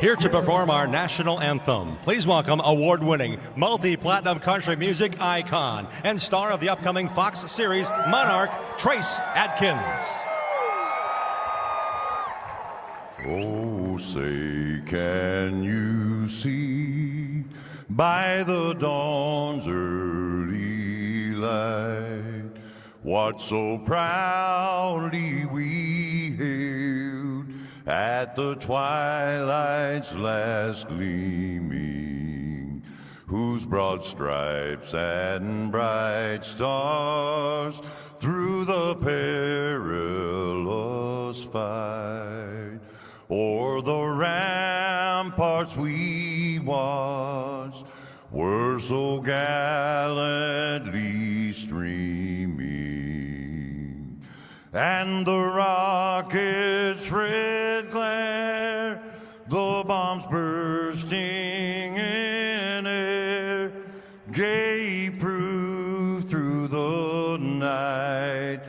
Here to perform our national anthem, please welcome award-winning, multi-platinum country music icon and star of the upcoming Fox series Monarch, Trace Adkins. Oh, say, can you see by the dawn's early light what so proudly we hailed at the twilight's last gleaming, whose broad stripes and bright stars through the perilous fight o'er the ramparts we watched were so gallantly streaming, and the rocket's red glare, the bombs bursting in air, gave proof through the night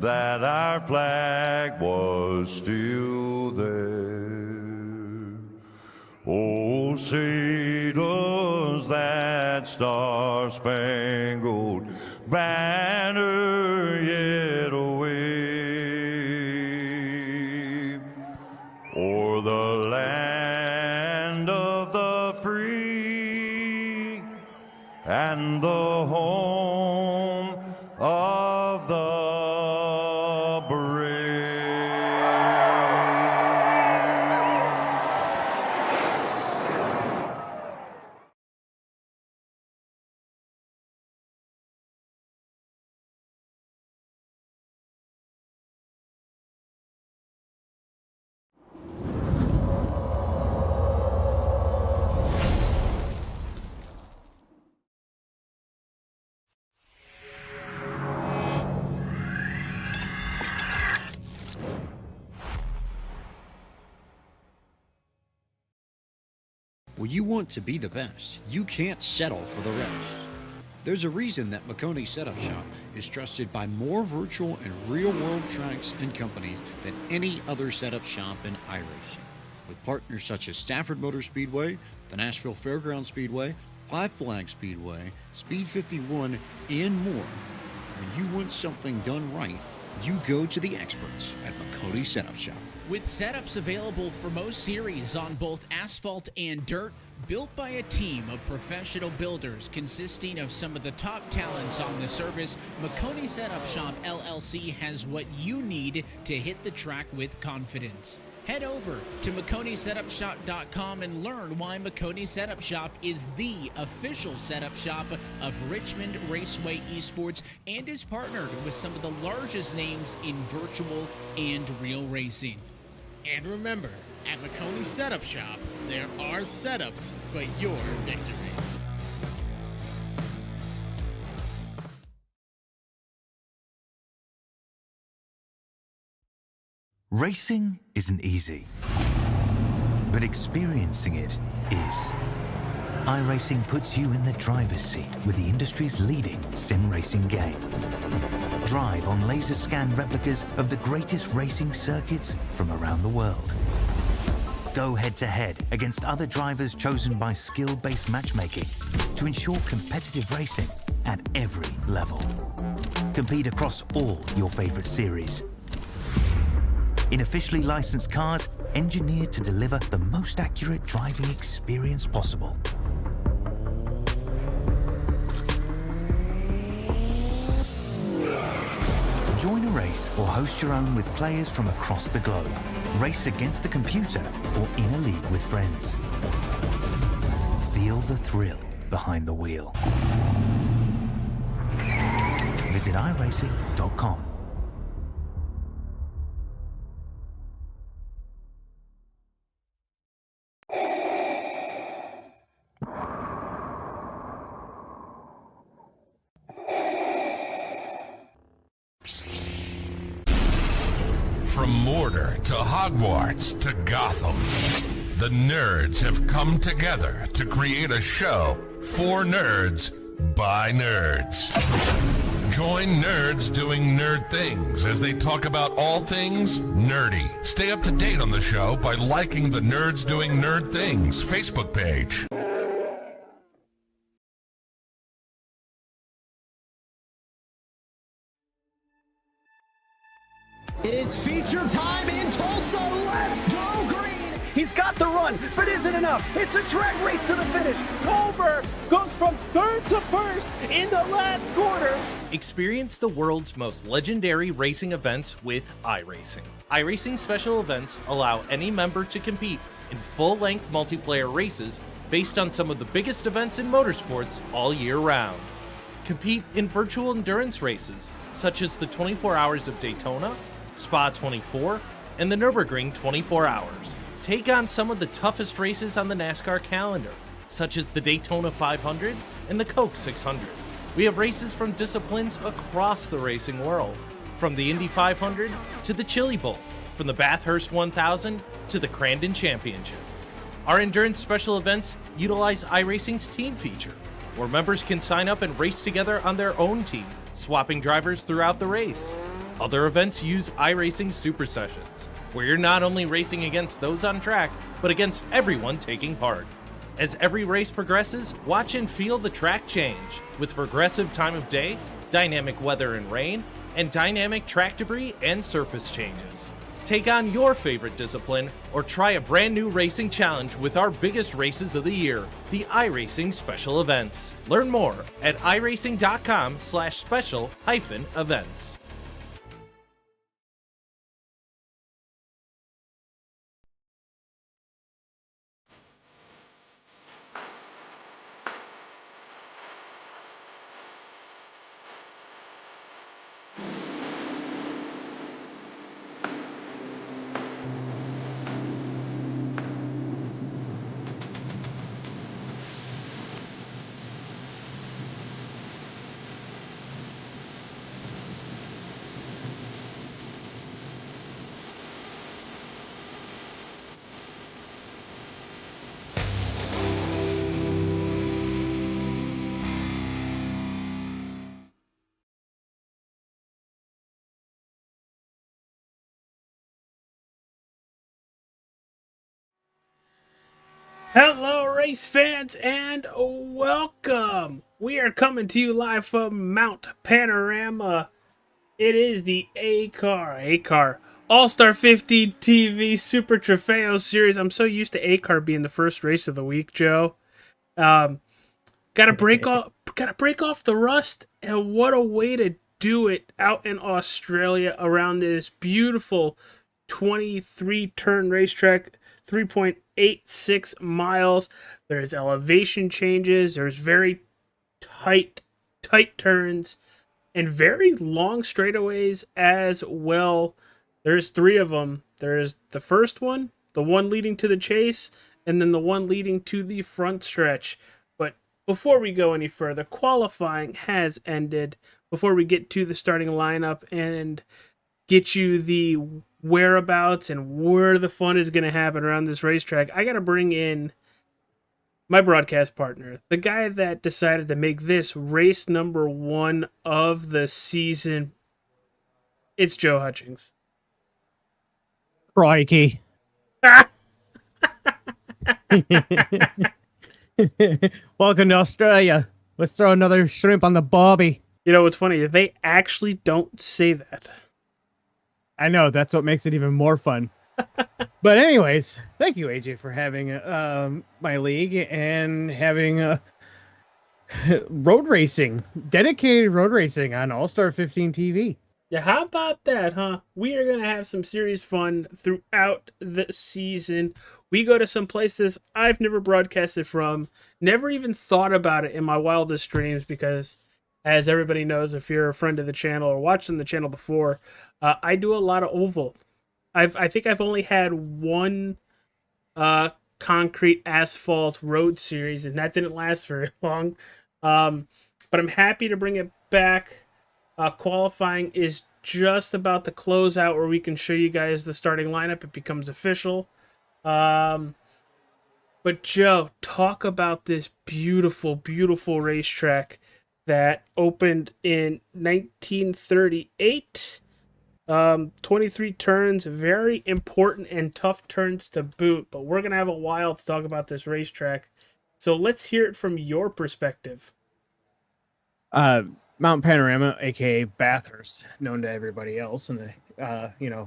that our flag was still there. Oh, say does that star-spangled banner yet wave o'er the land of the free and the home of the brave? When you want to be the best, you can't settle for the rest. There's a reason that McConey Setup Shop is trusted by more virtual and real-world tracks and companies than any other setup shop in iRacing. With partners such as Stafford Motor Speedway, the Nashville Fairgrounds Speedway, Five Flags Speedway, Speed 51, and more. When you want something done right, you go to the experts at McConey Setup Shop. With setups available for most series on both asphalt and dirt, built by a team of professional builders consisting of some of the top talents on the service, McConey Setup Shop LLC has what you need to hit the track with confidence. Head over to McConeySetupShop.com and learn why McConey Setup Shop is the official setup shop of Richmond Raceway Esports and is partnered with some of the largest names in virtual and real racing. And remember, at McConey Setup Shop, there are setups, but your victories. Racing isn't easy, but experiencing it is. iRacing puts you in the driver's seat with the industry's leading sim racing game. Drive on laser scan replicas of the greatest racing circuits from around the world. Go head-to-head against other drivers chosen by skill-based matchmaking to ensure competitive racing at every level. Compete across all your favorite series. In officially licensed cars, engineered to deliver the most accurate driving experience possible. Join a race or host your own with players from across the globe. Race against the computer or in a league with friends. Feel the thrill behind the wheel. Visit iRacing.com. From Mordor to Hogwarts to Gotham, the nerds have come together to create a show for nerds by nerds. Join nerds doing nerd things as they talk about all things nerdy. Stay up to date on the show by liking the Nerds Doing Nerd Things Facebook page. It is feature time in Tulsa. Let's go green. He's got the run, but isn't enough. It's a drag race to the finish. Culver goes from third to first in the last quarter. Experience the world's most legendary racing events with iRacing. iRacing special events allow any member to compete in full-length multiplayer races based on some of the biggest events in motorsports all year round. Compete in virtual endurance races such as the 24 Hours of Daytona, Spa 24, and the Nürburgring 24 Hours. Take on some of the toughest races on the NASCAR calendar, such as the Daytona 500 and the Coke 600. We have races from disciplines across the racing world, from the Indy 500 to the Chili Bowl, from the Bathurst 1000 to the Crandon Championship. Our endurance special events utilize iRacing's team feature, where members can sign up and race together on their own team, swapping drivers throughout the race. Other events use iRacing Super Sessions, where you're not only racing against those on track, but against everyone taking part. As every race progresses, watch and feel the track change, with progressive time of day, dynamic weather and rain, and dynamic track debris and surface changes. Take on your favorite discipline, or try a brand new racing challenge with our biggest races of the year, the iRacing Special Events. Learn more at iracing.com/special-events. Hello, race fans, and welcome. We are coming to you live from Mount Panorama. It is the ACAR All-Star 50 TV Super Tropheo Series. I'm so used to ACAR being the first race of the week, Joe. Gotta break off the rust, and what a way to do it out in Australia around this beautiful 23-turn racetrack. 3.86 miles. There's elevation changes. There's very tight turns and very long straightaways as well. There's 3 of them. There's the first one, the one leading to the chase, and then the one leading to the front stretch. But before we go any further, qualifying has ended. Before we get to the starting lineup and get you the whereabouts and where the fun is going to happen around this racetrack, I got to bring in my broadcast partner, the guy that decided to make this race number 1 of the season. It's Joe Hutchings. Crikey. Welcome to Australia. Let's throw another shrimp on the barbie. You know what's funny? They actually don't say that. I know, that's what makes it even more fun. But anyways, thank you, AJ, for having my league and having road racing, dedicated road racing on All-Star 15 TV. Yeah, how about that, huh? We are going to have some serious fun throughout the season. We go to some places I've never broadcasted from, never even thought about it in my wildest dreams because, as everybody knows, if you're a friend of the channel or watching the channel before, I do a lot of oval. I think I've only had one concrete asphalt road series, and that didn't last very long. But I'm happy to bring it back. Qualifying is just about to close out where we can show you guys the starting lineup. It becomes official. But Joe, talk about this beautiful, beautiful racetrack. that opened in 1938. 23 turns, very important and tough turns to boot, but we're going to have a while to talk about this racetrack. So let's hear it from your perspective. Mountain Panorama, aka Bathurst, known to everybody else in the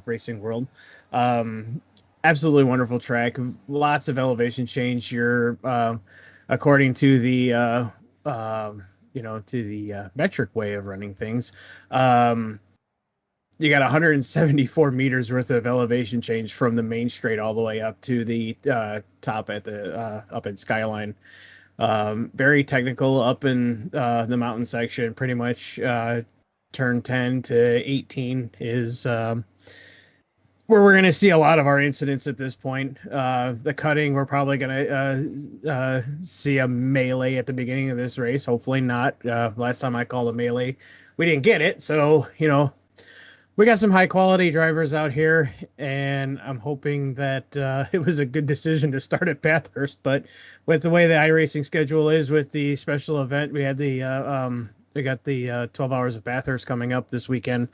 racing world. Absolutely wonderful track. Lots of elevation change. You're according to the metric way of running things. You got 174 meters worth of elevation change from the main straight all the way up to the top at the up at Skyline. Very technical up in the mountain section. Pretty much turn 10 to 18 is where we're going to see a lot of our incidents at this point. The cutting, we're probably going to see a melee at the beginning of this race. Hopefully not. Last time I called a melee, we didn't get it. So, we got some high quality drivers out here, and I'm hoping that it was a good decision to start at Bathurst. But with the way the iRacing schedule is, with the special event, we got the 12 hours of Bathurst coming up this weekend.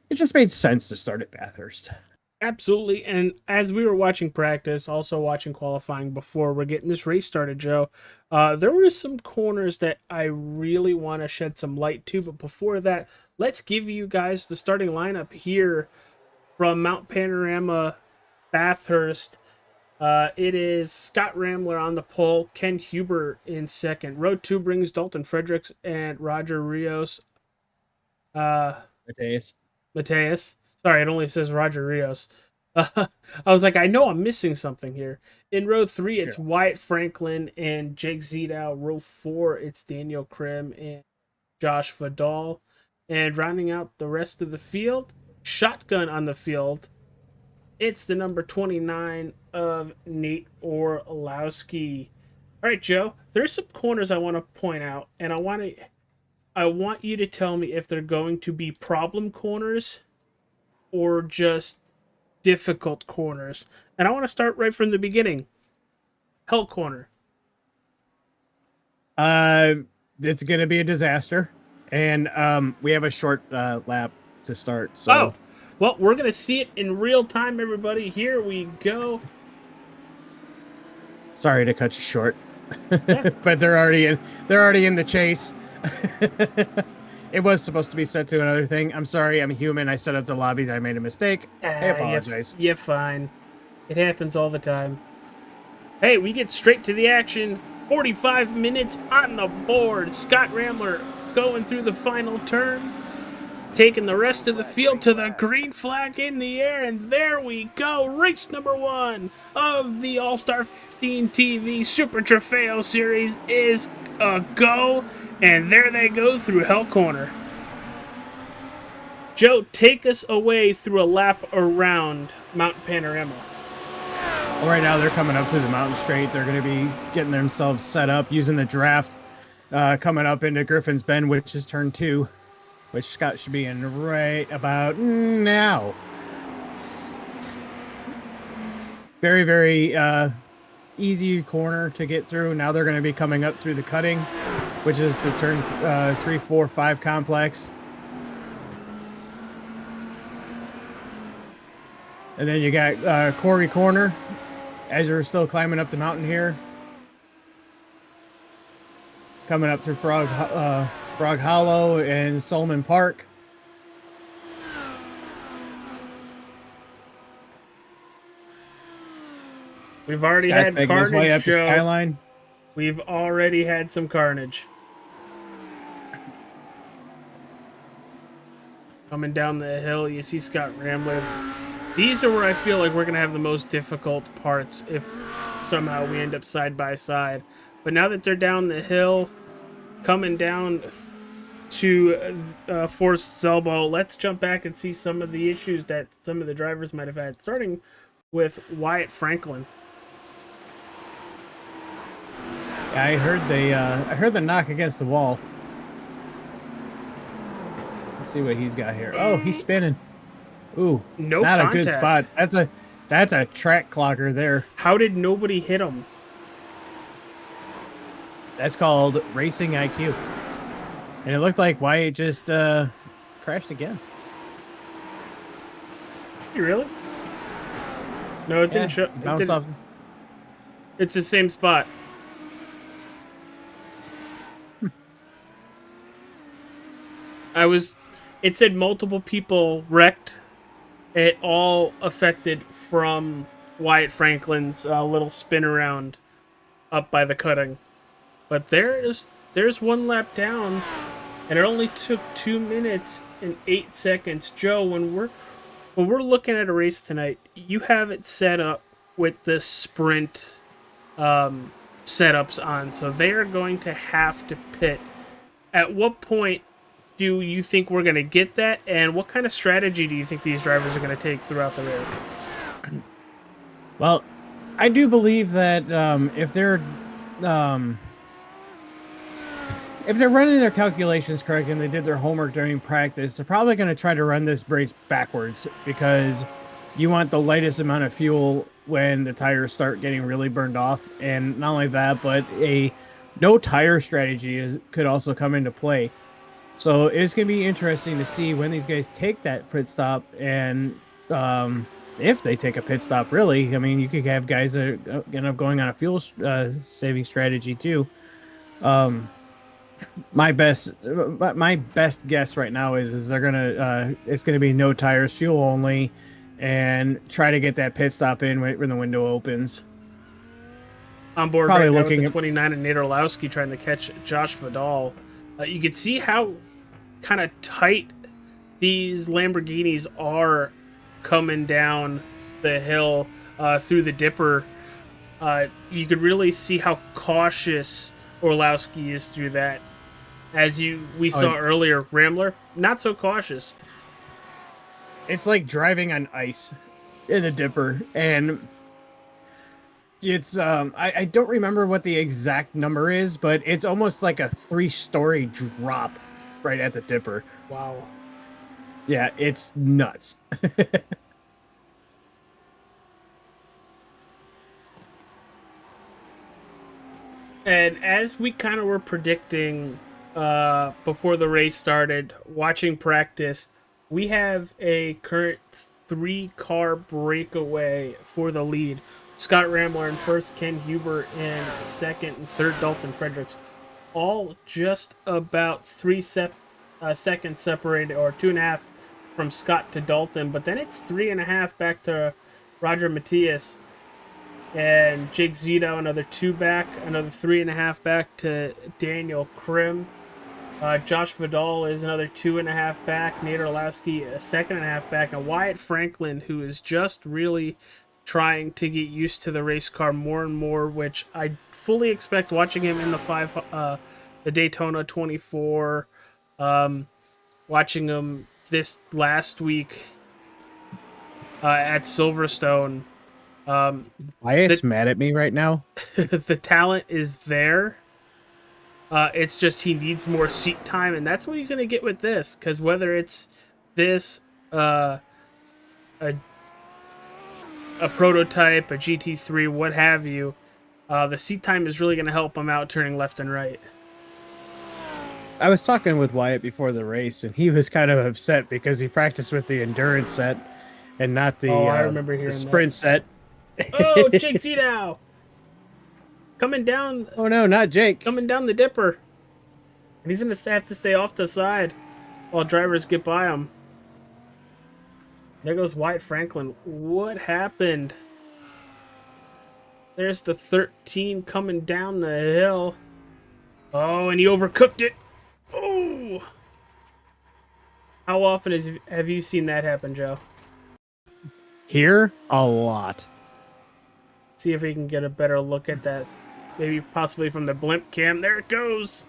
It just made sense to start at Bathurst. Absolutely. And as we were watching practice, also watching qualifying before we're getting this race started, Joe, there were some corners that I really want to shed some light to. But before that, let's give you guys the starting lineup here from Mount Panorama Bathurst. It is Scott Ramler on the pole, Ken Huber in second. Row 2 brings Dalton Fredericks and Roger Rios. Mateus. Sorry, it only says Roger Rios. I was like, I know I'm missing something here. In row 3, it's Wyatt Franklin and Jake Zidow. Row 4, it's Daniel Krim and Josh Vidal. And rounding out the rest of the field, shotgun on the field, it's the number 29 of Nate Orlowski. All right, Joe, there's some corners I want to point out, and I want you to tell me if they're going to be problem corners or just difficult corners. And I want to start right from the beginning. Hell corner. It's going to be a disaster. And we have a short lap to start. So, well, we're going to see it in real time, everybody. Here we go. Sorry to cut you short. Yeah. But they're already in the chase. It was supposed to be set to another thing. I'm sorry, I'm human. I set up the lobbies. I made a mistake. I apologize. You're fine. It happens all the time. Hey, we get straight to the action. 45 minutes on the board. Scott Ramler going through the final turn, taking the rest of the field to the green flag in the air, and there we go. Race number 1 of the All-Star 15 TV Super Tropheo Series is a go. And there they go through Hell Corner. Joe, take us away through a lap around Mount Panorama. Well, right now they're coming up through the mountain straight. They're going to be getting themselves set up using the draft, coming up into Griffin's Bend, which is turn 2, which Scott should be in right about now. Very, very easy corner to get through. Now they're going to be coming up through the cutting, which is the turn 3, 4, 5 complex. And then you got Corey Corner as you're still climbing up the mountain here. Coming up through Frog Hollow and Solomon Park. We've already had carnage, way up Joe. the Skyline. We've already had some carnage. Coming down the hill, you see Scott Rambler. These are where I feel like we're going to have the most difficult parts if somehow we end up side by side. But now that they're down the hill, coming down to Forrest's Elbow, let's jump back and see some of the issues that some of the drivers might have had, starting with Wyatt Franklin. Yeah, I heard the knock against the wall. Let's see what he's got here. Oh, he's spinning. Ooh, no not contact. A good spot. That's a track clogger there. How did nobody hit him? That's called racing IQ. And it looked like Wyatt just crashed again. You really? No, it didn't show. Bounced off. It's the same spot. It said multiple people wrecked. It all affected from Wyatt Franklin's little spin around up by the cutting. But there's one lap down, and it only took 2 minutes and 8 seconds. Joe, when we're looking at a race tonight, you have it set up with the sprint setups on, so they are going to have to pit. At what point do you think we're going to get that, and what kind of strategy do you think these drivers are going to take throughout the race? Well, I do believe that if they're running their calculations correct and they did their homework during practice, they're probably going to try to run this race backwards, because you want the lightest amount of fuel when the tires start getting really burned off. And not only that, but a no tire strategy could also come into play. So it's going to be interesting to see when these guys take that pit stop, and if they take a pit stop, really. I mean, you could have guys that end up going on a fuel saving strategy too. My best guess right now is they're gonna it's gonna be no tires, fuel only, and try to get that pit stop in when the window opens. On board probably right now looking with the 29 and Nate Orlowski trying to catch Josh Vidal. You can see how kind of tight these Lamborghinis are coming down the hill through the dipper. You could really see how cautious Orlowski is through that. As we saw earlier, Rambler, not so cautious. It's like driving on ice in the dipper, and it's I don't remember what the exact number is, but it's almost like a 3-story drop right at the dipper. Wow. Yeah, it's nuts. And as we kind of were predicting before the race started, watching practice, we have a current 3-car breakaway for the lead. Scott Rambler in first, Ken Huber in second, and third, Dalton Fredericks. All just about 3 seconds separated, or 2.5 from Scott to Dalton. But then it's 3.5 back to Roger Matias. And Jake Zito, another 2 back, another 3.5 back to Daniel Krim. Josh Vidal is another 2.5 back. Nate Orlowski, a 2.5 back. And Wyatt Franklin, who is just really trying to get used to the race car more and more, which I fully expect watching him in the Daytona 24, watching him this last week at Silverstone. Wyatt's mad at me right now. The talent is there. It's just he needs more seat time, and that's what he's going to get with this. Because whether it's this, a prototype, a GT3, what have you, the seat time is really going to help him out turning left and right. I was talking with Wyatt before the race, and he was kind of upset because he practiced with the endurance set and not the, I remember hearing the sprint set. Oh, Jake Zito! Coming down. Oh, no, not Jake. Coming down the dipper. And he's going to have to stay off the side while drivers get by him. There goes Wyatt Franklin. What happened? There's the 13 coming down the hill. Oh, and he overcooked it. Oh! How often have you seen that happen, Joe? Here? A lot. See if we can get a better look at that. Maybe possibly from the blimp cam. There it goes.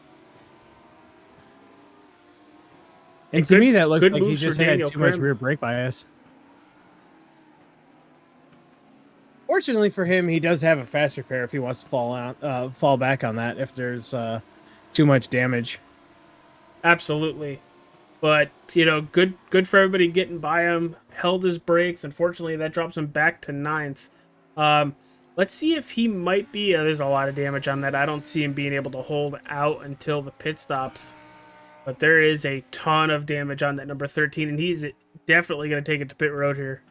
And to me, that looks like he just had too much rear brake bias. Fortunately for him, he does have a fast repair if he wants to fall back on that if there's too much damage. Absolutely. But, you know, good for everybody getting by him. Held his brakes. Unfortunately, that drops him back to 9th. Let's see if he might be... there's a lot of damage on that. I don't see him being able to hold out until the pit stops. But there is a ton of damage on that number 13, and he's definitely going to take it to pit road here.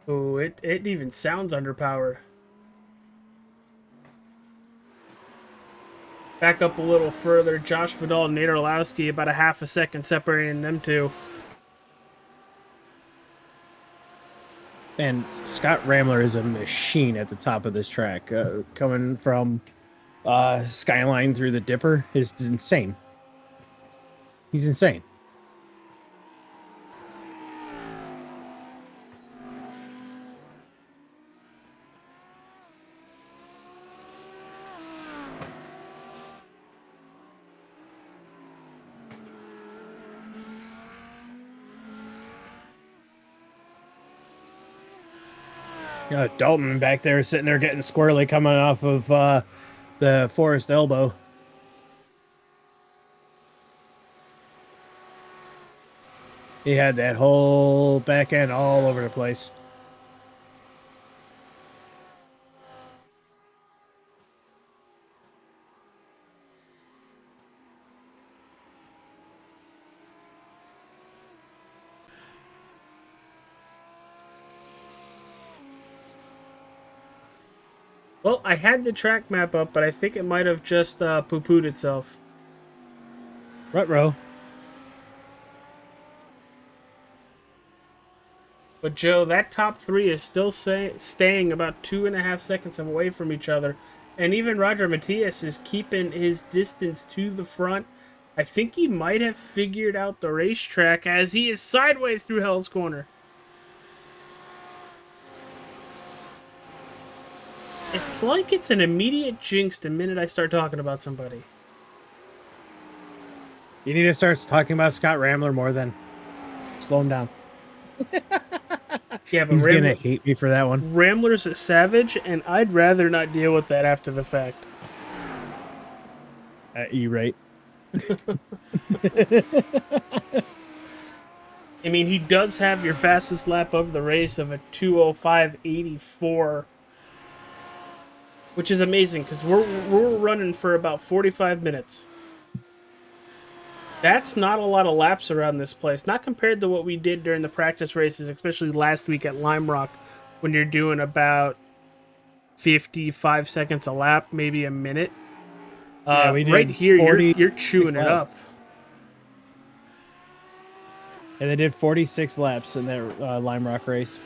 Oh, it even sounds underpowered. Back up a little further. Josh Vidal and Nate Orlowski about a half a second separating them two. And Scott Ramler is a machine at the top of this track. Coming from Skyline through the Dipper is insane. He's insane. Dalton back there sitting there getting squirrely coming off of the Forest Elbow. He had that whole back end all over the place. Well, I had the track map up, but I think it might have just poo-pooed itself. Ruh-roh. But Joe, that top three is still staying about 2.5 seconds away from each other. And even Roger Matias is keeping his distance to the front. I think he might have figured out the racetrack as he is sideways through Hell's Corner. It's like it's an immediate jinx the minute I start talking about somebody. You need to start talking about Scott Ramler more than slow him down. Yeah, but he's gonna hate me for that one. Ramler's a savage, and I'd rather not deal with that after the fact. You right. I mean, he does have your fastest lap of the race of a 2:05.84, which is amazing because we're running for about 45 minutes. That's not a lot of laps around this place, not compared to what we did during the practice races, especially last week at Lime Rock, when you're doing about 55 seconds a lap, maybe a minute. Yeah, we did right here, you're chewing it up. And they did 46 laps in their Lime Rock race.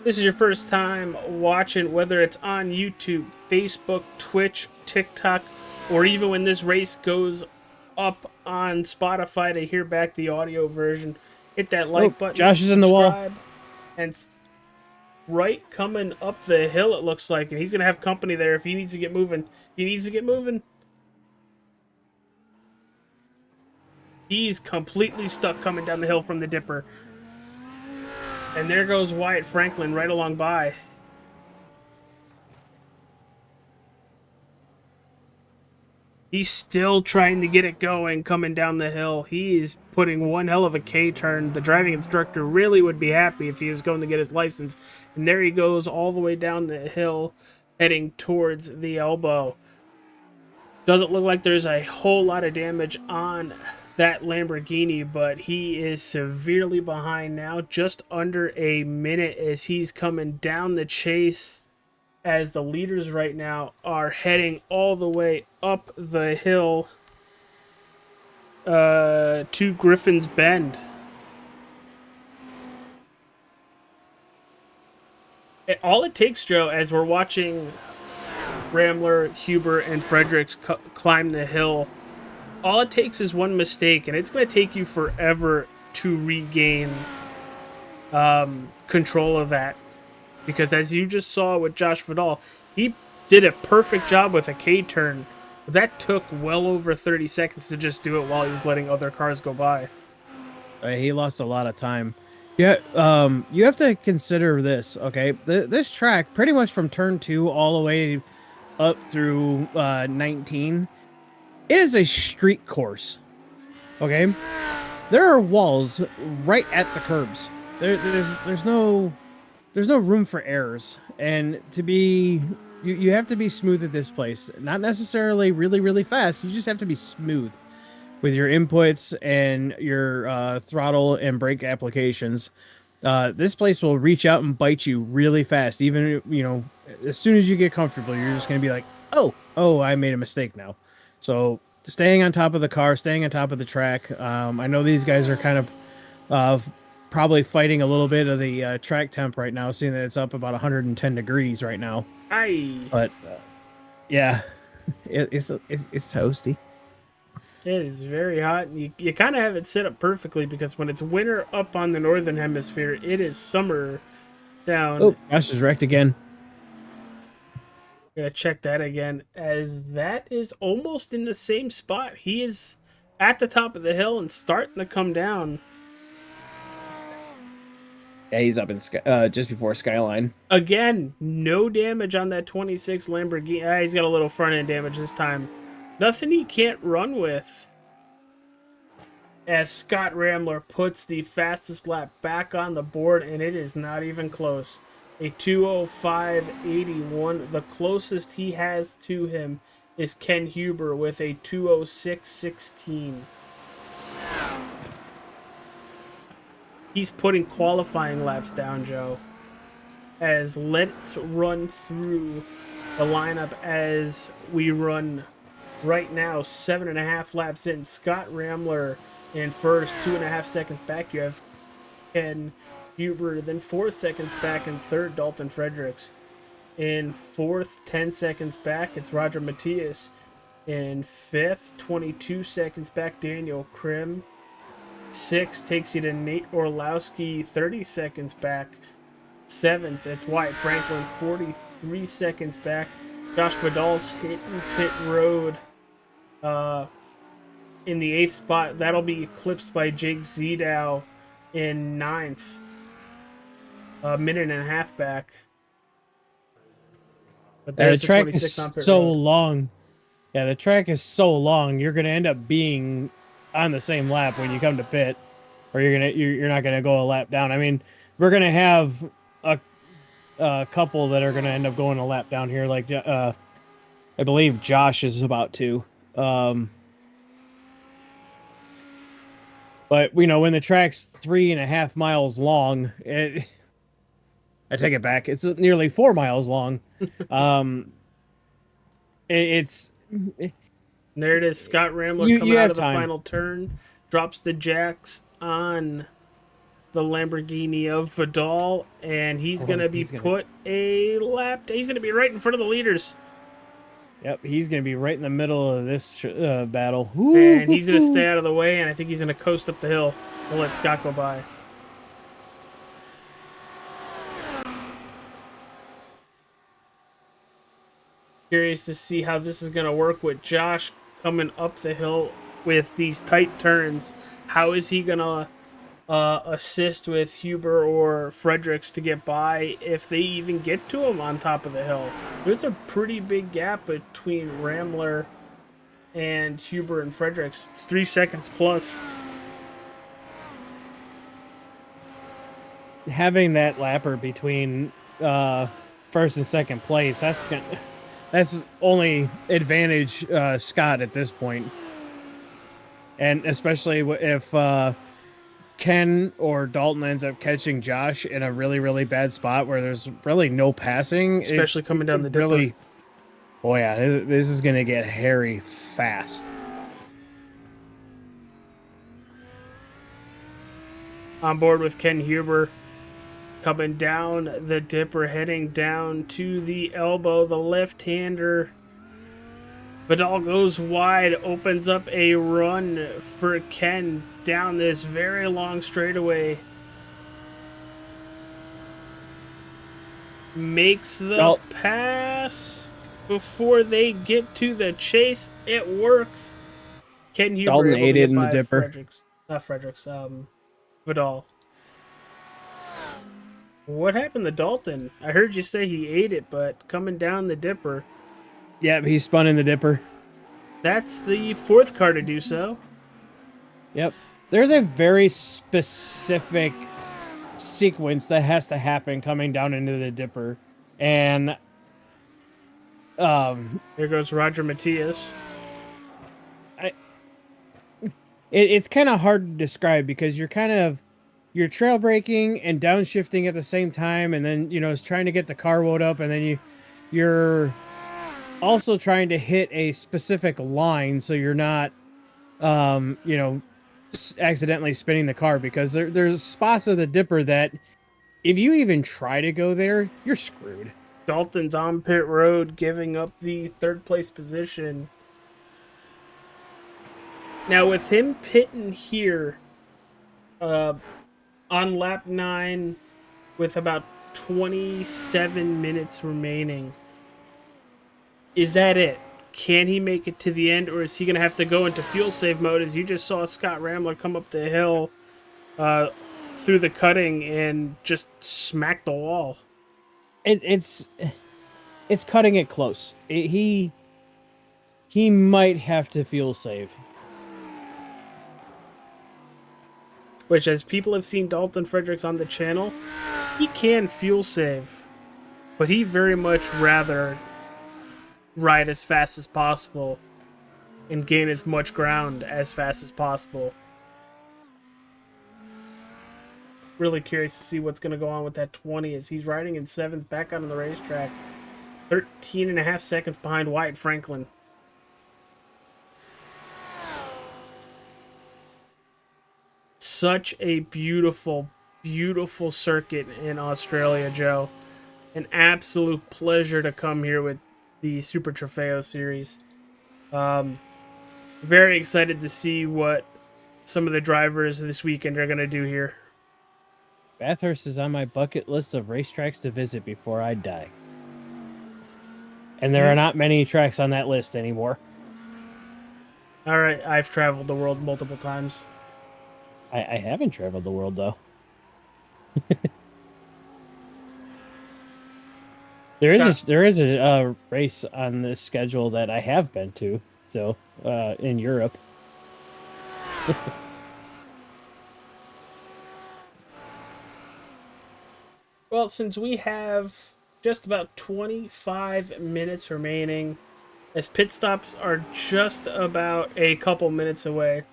This is your first time watching, whether it's on YouTube, Facebook, Twitch, TikTok, or even when this race goes up on Spotify to hear back the audio version, hit that like button. Josh is in the wall. And right coming up the hill, it looks like, and he's going to have company there if he needs to get moving. He needs to get moving. He's completely stuck coming down the hill from the Dipper. And there goes Wyatt Franklin right along by. He's still trying to get it going coming down the hill. He's putting one hell of a K-turn. The driving instructor really would be happy if he was going to get his license. And there he goes all the way down the hill, heading towards the elbow. Doesn't look like there's a whole lot of damage on that Lamborghini, but he is severely behind now, just under a minute as he's coming down the chase, as the leaders right now are heading all the way up the hill to Griffin's Bend. All it takes, Joe, as we're watching Ramler, Huber, and Fredericks climb the hill, all it takes is one mistake, and it's going to take you forever to regain control of that. Because as you just saw with Josh Vidal, he did a perfect job with a K-turn. But that took well over 30 seconds to just do it while he was letting other cars go by. He lost a lot of time. Yeah, you have to consider this, okay? This track, pretty much from turn 2 all the way up through 19, it is a street course, okay? There are walls right at the curbs. There's no room for errors, and to be You have to be smooth at this place. Not necessarily really fast. You just have to be smooth with your inputs and your throttle and brake applications. This place will reach out and bite you really fast. Even, as soon as you get comfortable, you're just going to be like, oh, I made a mistake now. So staying on top of the car, staying on top of the track. I know these guys are kind of probably fighting a little bit of the track temp right now, seeing that it's up about 110 degrees right now. Aye. But yeah, it's toasty. It is very hot. And you kind of have it set up perfectly because when it's winter up on the northern hemisphere, it is summer down. Oh, Josh is wrecked again. Gonna check that again, as that is almost in the same spot. He is at the top of the hill and starting to come down. Yeah, he's up in the just before Skyline. Again, no damage on that 26 Lamborghini. He's got a little front end damage this time. Nothing he can't run with. As Scott Ramler puts the fastest lap back on the board, and it is not even close. A 2:05.81. The closest he has to him is Ken Huber with a 2:06.16. He's putting qualifying laps down, Joe. As let's run through the lineup as we run right now, 7.5 laps in. Scott Ramler in first, 2.5 seconds back. You have Ken Huber, then 4 seconds back in third, Dalton Fredericks. In fourth, 10 seconds back, it's Roger Matias. In fifth, 22 seconds back, Daniel Krim. Sixth takes you to Nate Orlowski, 30 seconds back. Seventh, it's Wyatt Franklin, 43 seconds back. Josh Vidal's hitting pit road in the 8th spot. That'll be eclipsed by Jake Zedow in 9th. A minute and a half back. But The there's the track 26 is on pit so road. long. Yeah, the track is so long. You're going to end up being on the same lap when you come to pit, or you're not going to go a lap down. I mean, we're going to have a couple that are going to end up going a lap down here. Like, I believe Josh is about to. But when the track's 3.5 miles long, I take it back. It's nearly 4 miles long. There it is. Scott Ramler You coming out have of the time. final turn. Drops the jacks on the Lamborghini of Vidal. And he's going to be put a lap. He's going to be right in front of the leaders. Yep, he's going to be right in the middle of this battle. And he's going to stay out of the way. And I think he's going to coast up the hill. We'll let Scott go by. Curious to see how this is going to work with Josh coming up the hill with these tight turns. How is he going to assist with Huber or Fredericks to get by if they even get to him on top of the hill? There's a pretty big gap between Ramler and Huber and Fredericks. It's 3 seconds plus. Having that lapper between first and second place, that's only advantage Scott at this point. And especially if Ken or Dalton ends up catching Josh in a really, really bad spot where there's really no passing. Especially coming down the dipper. Really, oh yeah, this is going to get hairy fast. On board with Ken Huber. Coming down the dipper, heading down to the elbow, the left-hander. Vidal goes wide, opens up a run for Ken down this very long straightaway. Makes the pass before they get to the chase. It works. Ken Huber Dalton able to ate get it in the by dipper. Vidal. What happened to Dalton? I heard you say he ate it, but coming down the dipper. Yep, he spun in the dipper. That's the 4th car to do so. Yep. There's a very specific sequence that has to happen coming down into the dipper. And There goes Roger Matias. It's kind of hard to describe because you're trail braking and downshifting at the same time, and then it's trying to get the car wound up, and then you're also trying to hit a specific line so you're not accidentally spinning the car, because there's spots of the dipper that if you even try to go there, you're screwed. Dalton's on pit road, giving up the third place position. Now, with him pitting here on lap 9 with about 27 minutes remaining, is that it? Can he make it to the end, or is he going to have to go into fuel save mode, as you just saw Scott Rambler come up the hill through the cutting and just smack the wall? It's cutting it close. He might have to fuel save. Which, as people have seen Dalton Fredericks on the channel, he can fuel save, but he very much rather ride as fast as possible and gain as much ground as fast as possible. Really curious to see what's going to go on with that 20 as he's riding in 7th back out on the racetrack. 13.5 seconds behind Wyatt Franklin. Such a beautiful, beautiful circuit in Australia, Joe. An absolute pleasure to come here with the Super Tropheo series. Very excited to see what some of the drivers this weekend are going to do here. Bathurst is on my bucket list of racetracks to visit before I die. And there are not many tracks on that list anymore. All right, I've traveled the world multiple times. I haven't traveled the world, though. There is a race on this schedule that I have been to, so in Europe. Well, since we have just about 25 minutes remaining, as pit stops are just about a couple minutes away,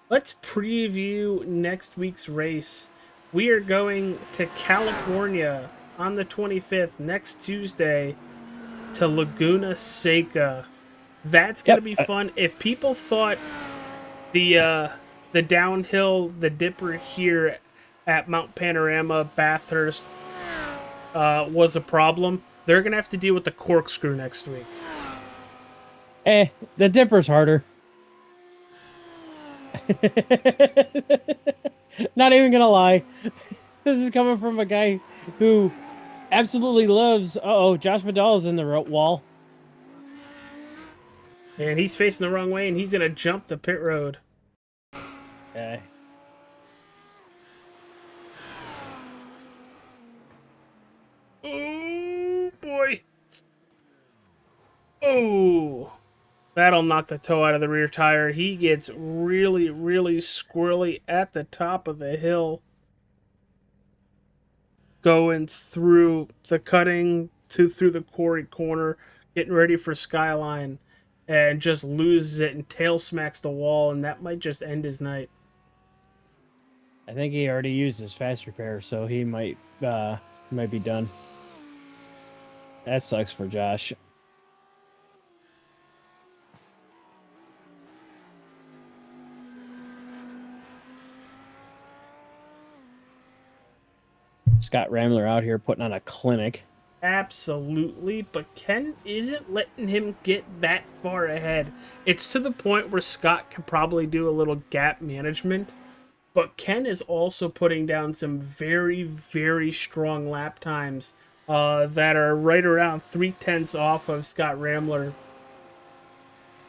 let's preview next week's race. We are going to California on the 25th, next Tuesday, to Laguna Seca. That's going to be fun. If people thought the downhill, the dipper here at Mount Panorama, Bathurst, was a problem, they're going to have to deal with the corkscrew next week. The dipper's harder. Not even gonna lie, this is coming from a guy who absolutely loves. Josh Vidal's in the wall, and he's facing the wrong way, and he's gonna jump the pit road. Oh boy! Oh. That'll knock the toe out of the rear tire. He gets really, really squirrely at the top of the hill. Going through the cutting through the quarry corner, getting ready for Skyline, and just loses it and tail smacks the wall, and that might just end his night. I think he already used his fast repair, so he might be done. That sucks for Josh. Scott Rambler out here putting on a clinic. Absolutely, but Ken isn't letting him get that far ahead. It's to the point where Scott can probably do a little gap management, but Ken is also putting down some very, very strong lap times that are right around 0.3 off of Scott Rambler.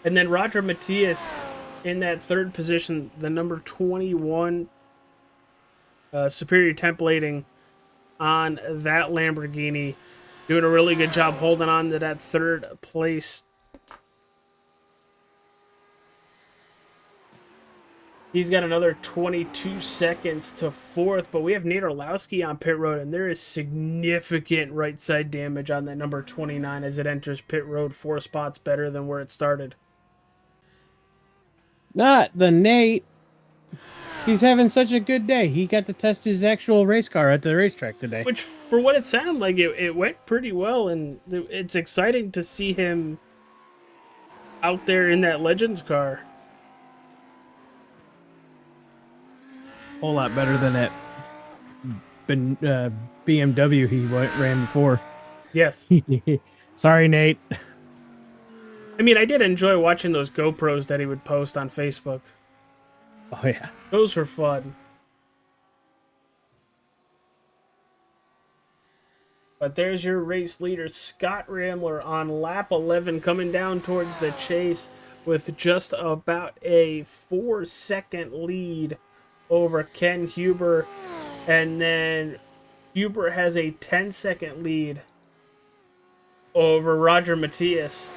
And then Roger Matias in that third position, the number 21 superior templating on that Lamborghini, doing a really good job holding on to that third place. He's got another 22 seconds to fourth, but we have Nate Orlowski on pit road, and there is significant right side damage on that number 29 as it enters pit road 4 spots better than where it started. Not the Nate. He's having such a good day. He got to test his actual race car at the racetrack today. Which, for what it sounded like, it went pretty well, and it's exciting to see him out there in that Legends car. Whole lot better than that BMW he ran before. Yes. Sorry, Nate. I mean, I did enjoy watching those GoPros that he would post on Facebook. Oh, yeah. Those were fun. But there's your race leader, Scott Ramler, on lap 11, coming down towards the chase with just about a 4-second lead over Ken Huber. And then Huber has a 10-second lead over Roger Matias.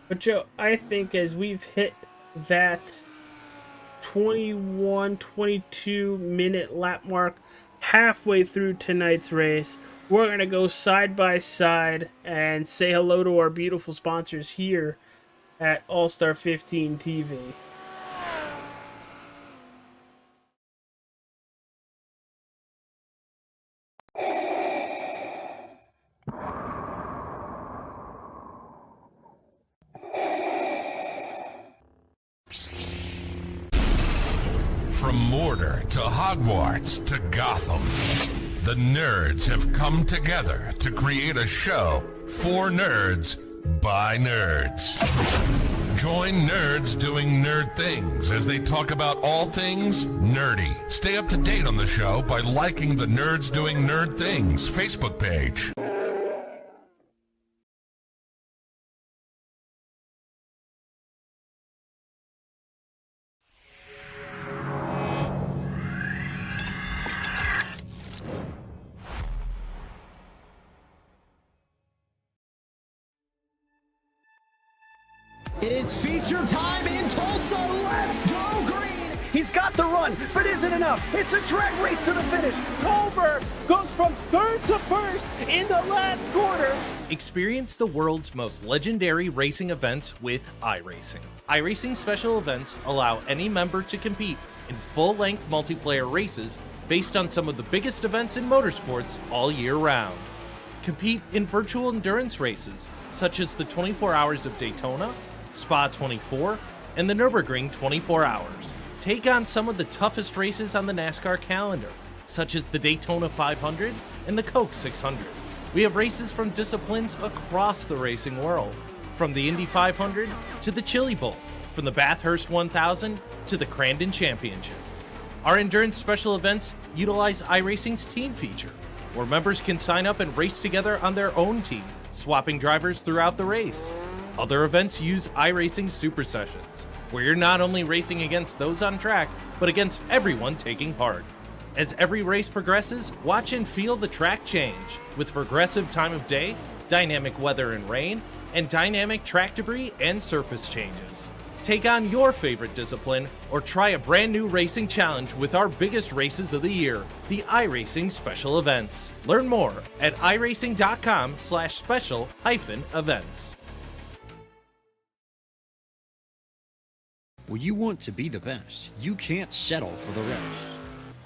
But Joe, I think as we've hit that 22 minute lap mark halfway through tonight's race, we're going to go side by side and say hello to our beautiful sponsors here at All-Star 15 TV. From Mordor to Hogwarts to Gotham, the nerds have come together to create a show for nerds by nerds. Join nerds doing nerd things as they talk about all things nerdy. Stay up to date on the show by liking the Nerds Doing Nerd Things Facebook page. It is feature time in Tulsa. Let's go green. He's got the run, but isn't enough. It's a drag race to the finish. Culver goes from third to first in the last quarter. Experience the world's most legendary racing events with iRacing. iRacing special events allow any member to compete in full-length multiplayer races based on some of the biggest events in motorsports all year round. Compete in virtual endurance races such as the 24 Hours of Daytona, Spa 24, and the Nürburgring 24 Hours. Take on some of the toughest races on the NASCAR calendar, such as the Daytona 500 and the Coke 600. We have races from disciplines across the racing world, from the Indy 500 to the Chili Bowl, from the Bathurst 1000 to the Crandon Championship. Our endurance special events utilize iRacing's team feature, where members can sign up and race together on their own team, swapping drivers throughout the race. Other events use iRacing Super Sessions, where you're not only racing against those on track, but against everyone taking part. As every race progresses, watch and feel the track change, with progressive time of day, dynamic weather and rain, and dynamic track debris and surface changes. Take on your favorite discipline, or try a brand new racing challenge with our biggest races of the year, the iRacing Special Events. Learn more at iracing.com/special-events. When you want to be the best, you can't settle for the rest.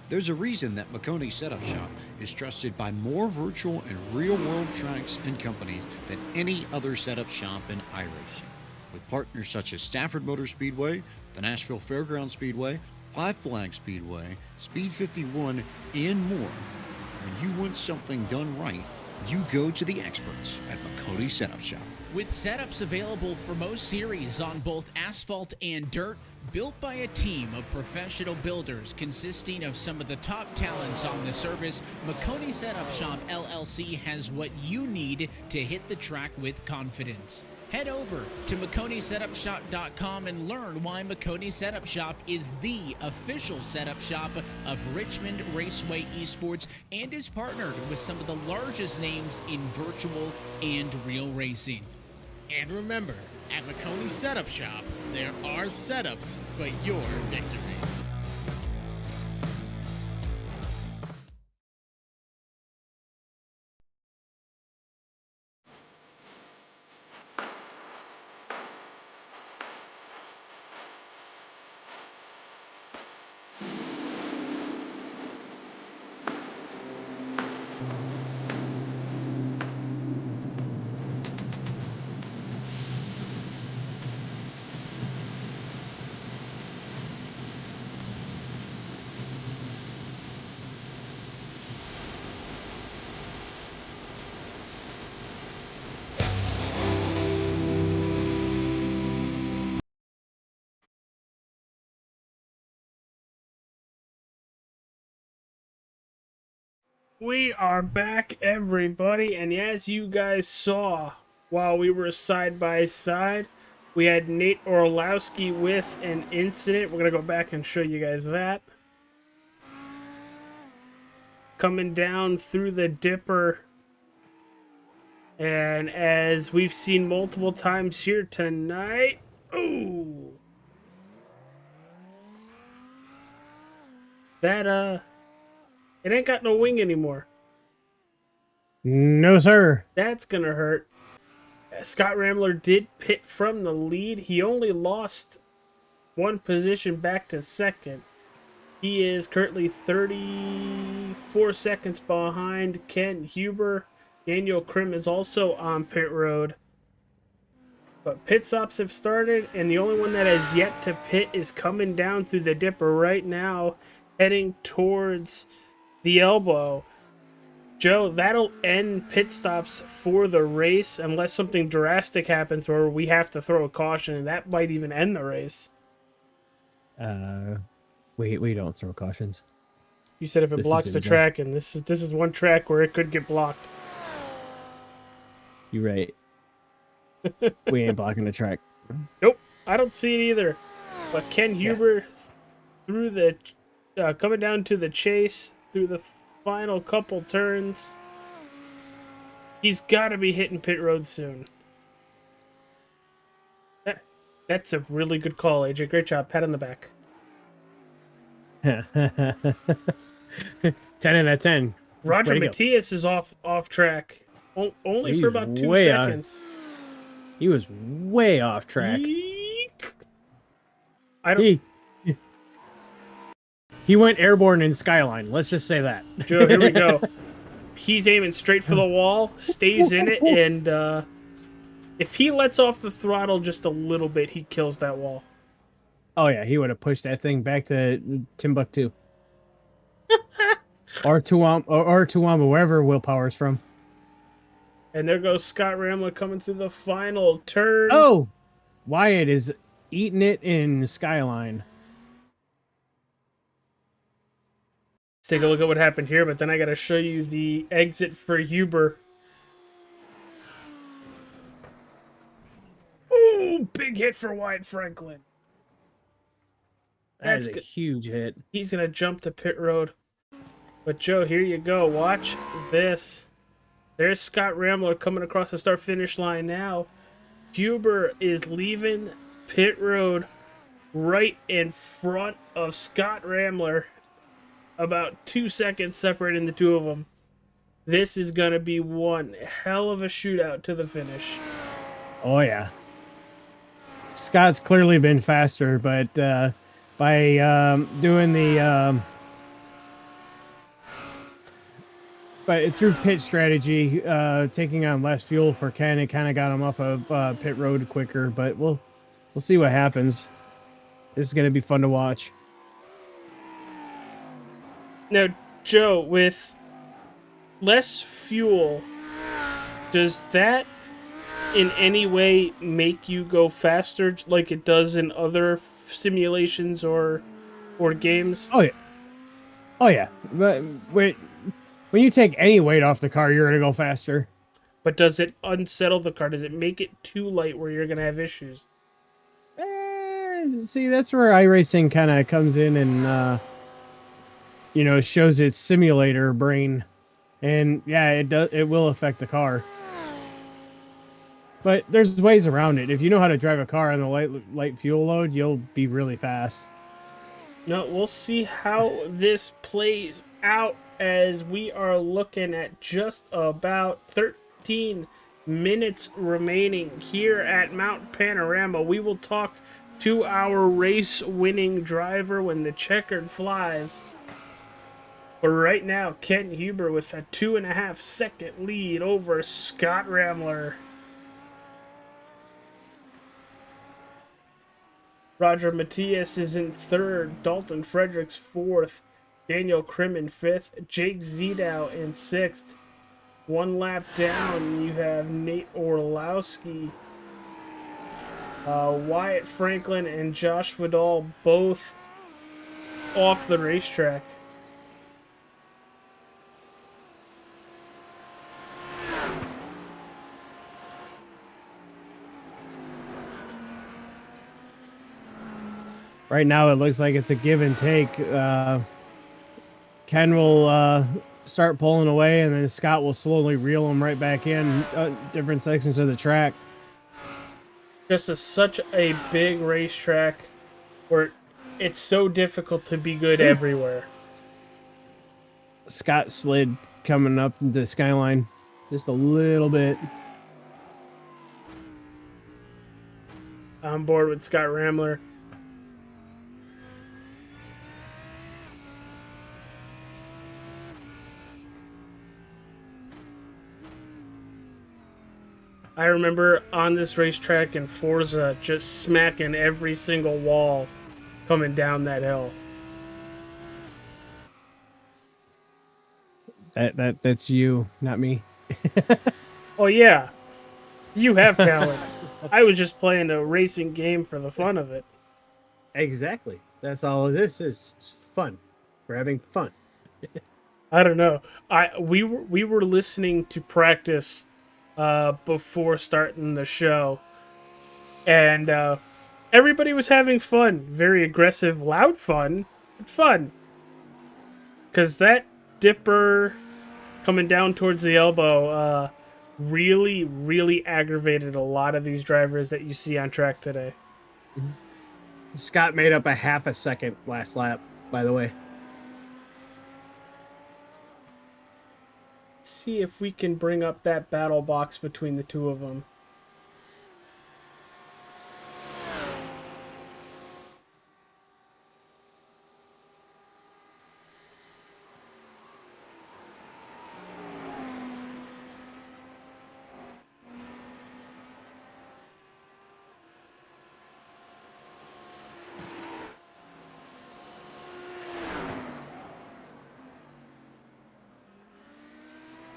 There's a reason that Makoni Setup Shop is trusted by more virtual and real-world tracks and companies than any other setup shop in iRacing. With partners such as Stafford Motor Speedway, the Nashville Fairgrounds Speedway, Five Flag Speedway, Speed 51, and more. When you want something done right, you go to the experts at Makoni Setup Shop. With setups available for most series on both asphalt and dirt, built by a team of professional builders consisting of some of the top talents on the service, Makoni Setup Shop LLC has what you need to hit the track with confidence. Head over to McConeySetupShop.com and learn why McConey Setup Shop is the official setup shop of Richmond Raceway Esports and is partnered with some of the largest names in virtual and real racing. And remember, at McConey Setup Shop, there are setups, but your victories. We are back, everybody, and as you guys saw while we were side by side, we had Nate Orlowski with an incident. We're going to go back and show you guys that. Coming down through the dipper, and as we've seen multiple times here tonight, ooh, that, it ain't got no wing anymore. No, sir. That's gonna hurt. Scott Rambler did pit from the lead. He only lost one position back to second. He is currently 34 seconds behind Ken Huber. Daniel Krim is also on pit road. But pit stops have started, and the only one that has yet to pit is coming down through the dipper right now, heading towards the elbow. Joe, that'll end pit stops for the race unless something drastic happens where we have to throw a caution, and that might even end the race. We don't throw cautions. You said if it blocks the track, and this is one track where it could get blocked. You're right. We ain't blocking the track. Nope, I don't see it either. But Ken Huber through the coming down to the chase through the final couple turns. He's got to be hitting pit road soon. That's a really good call, AJ. Great job. Pat on the back. 10 out of 10. Roger Matias is off track. Only for about 2 seconds. He was way off track. He went airborne in Skyline. Let's just say that. Joe, here we go. He's aiming straight for the wall, stays in it, and if he lets off the throttle just a little bit, he kills that wall. Oh, yeah. He would have pushed that thing back to Timbuktu. or Toowoomba, wherever willpower's from. And there goes Scott Rambler coming through the final turn. Oh! Wyatt is eating it in Skyline. Let's take a look at what happened here, but then I got to show you the exit for Huber. Ooh, big hit for Wyatt Franklin. That's a huge hit. He's going to jump to pit road. But Joe, here you go. Watch this. There's Scott Rambler coming across the start-finish line now. Huber is leaving pit road right in front of Scott Rambler. About 2 seconds separating the two of them. This is going to be one hell of a shootout to the finish. Oh, yeah. Scott's clearly been faster, but by doing the... But through pit strategy, taking on less fuel for Ken, it kind of got him off of pit road quicker. But we'll see what happens. This is going to be fun to watch. Now, Joe, with less fuel, does that in any way make you go faster like it does in other simulations or games? Oh, yeah. Oh, yeah. But when you take any weight off the car, you're going to go faster. but does it unsettle the car? Does it make it too light where you're going to have issues? See, that's where iRacing kind of comes in and, shows its simulator brain. And yeah, it will affect the car. But there's ways around it. If you know how to drive a car on the light fuel load, you'll be really fast. No, we'll see how this plays out as we are looking at just about 13 minutes remaining here at Mount Panorama. We will talk to our race-winning driver when the checkered flies. But right now, Ken Huber with a 2.5-second lead over Scott Ramler. Roger Matias is in third, Dalton Fredericks fourth, Daniel Krim in fifth, Jake Zedau in sixth. One lap down, you have Nate Orlowski, Wyatt Franklin, and Josh Vidal both off the racetrack. Right now, it looks like it's a give and take. Ken will start pulling away, and then Scott will slowly reel him right back in different sections of the track. Just such a big racetrack where it's so difficult to be good everywhere. Scott slid coming up into Skyline just a little bit. On board with Scott Ramler. I remember on this racetrack in Forza just smacking every single wall coming down that hill. That's you, not me. Oh yeah, you have talent. I was just playing a racing game for the fun of it. Exactly. That's all this is. It's fun. We're having fun. I don't know. We were listening to practice before starting the show, and everybody was having fun. Very aggressive, loud fun, but fun. Because that dipper coming down towards the elbow really, really aggravated a lot of these drivers that you see on track today. Scott made up a half a second last lap, by the way. See if we can bring up that battle box between the two of them.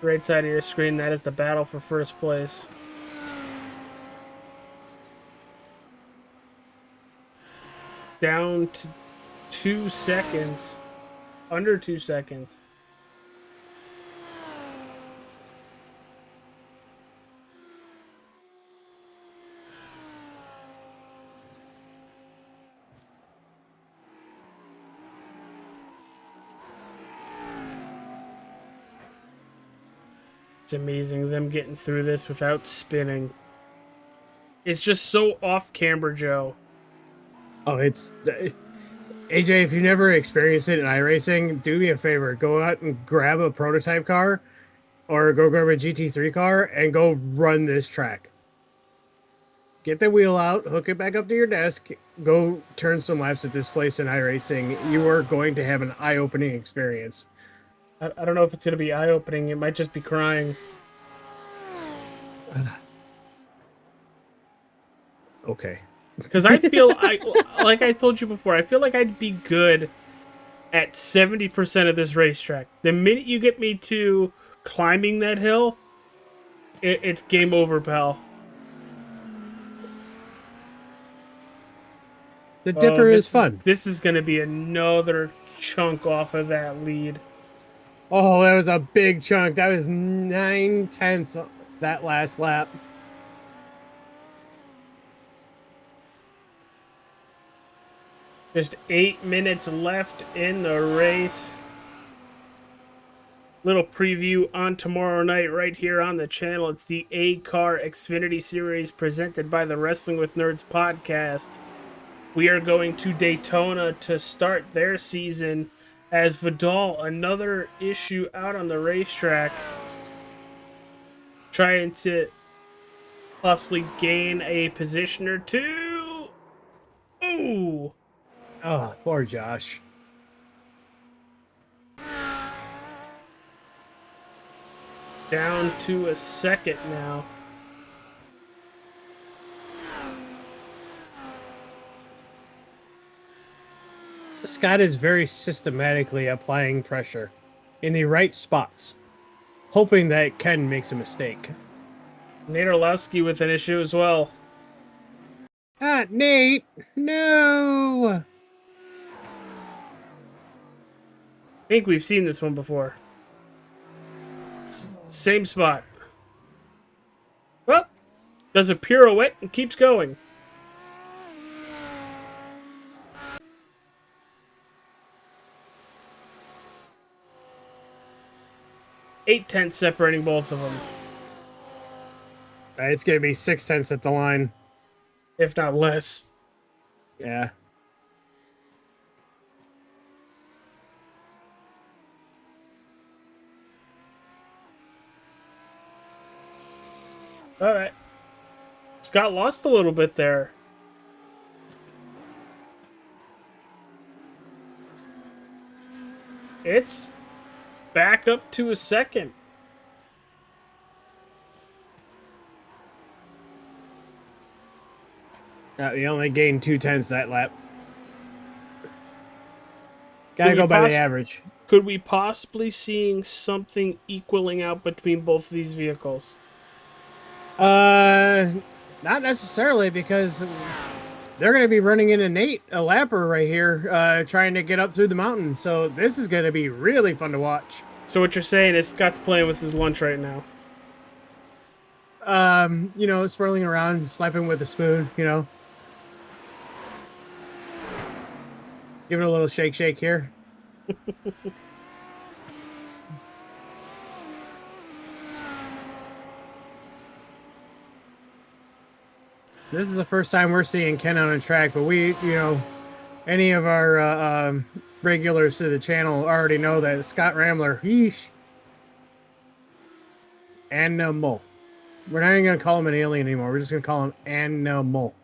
Right side of your screen, that is the battle for first place. Down to 2 seconds. Under 2 seconds. It's amazing them getting through this without spinning. It's just so off camber, Joe. Oh, it's AJ. If you never experienced it in iRacing, do me a favor: go out and grab a prototype car, or go grab a GT3 car and go run this track. Get the wheel out, hook it back up to your desk, go turn some laps at this place in iRacing. You are going to have an eye-opening experience. I don't know if it's going to be eye-opening. It might just be crying. Okay. Because I feel, like I told you before, I feel like I'd be good at 70% of this racetrack. The minute you get me to climbing that hill, it's game over, pal. The dipper is fun. This is going to be another chunk off of that lead. Oh, that was a big chunk. That was 9/10 that last lap. Just 8 minutes left in the race. Little preview on tomorrow night right here on the channel. It's the A-Car Xfinity Series presented by the Wrestling with Nerds podcast. We are going to Daytona to start their season as Vidal, another issue out on the racetrack, trying to possibly gain a position or two. Ooh. Oh, poor Josh. Down to a second now. Scott is very systematically applying pressure in the right spots, hoping that Ken makes a mistake. Nate Orlowski with an issue as well. Ah, Nate! No! I think we've seen this one before. Same spot. Well, does a pirouette and keeps going. Eight tenths separating both of them. It's going to be 6/10 at the line. If not less. Yeah. All right. Scott lost a little bit there. It's back up to a second. You only gained 2/10 that lap. Gotta go by the average. Could we possibly seeing something equaling out between both of these vehicles? Not necessarily, because they're going to be running into Nate, a lapper right here, trying to get up through the mountain. So this is going to be really fun to watch. So what you're saying is Scott's playing with his lunch right now. You know, swirling around, slapping with a spoon, you know. Give it a little shake here. This is the first time we're seeing Ken on a track, but we, you know, any of our regulars to the channel already know that Scott Rambler, yeesh, animal. We're not even going to call him an alien anymore. We're just going to call him animal.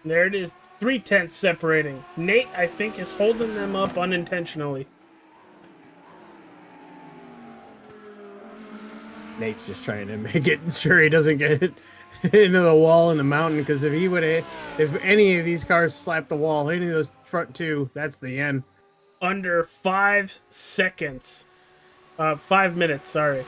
There it is, 3/10 separating. Nate, I think, is holding them up unintentionally. Nate's just trying to make it sure he doesn't get into the wall in the mountain, because if he would have, if any of these cars slapped the wall, any of those front two, that's the end. Under 5 seconds. 5 minutes, sorry.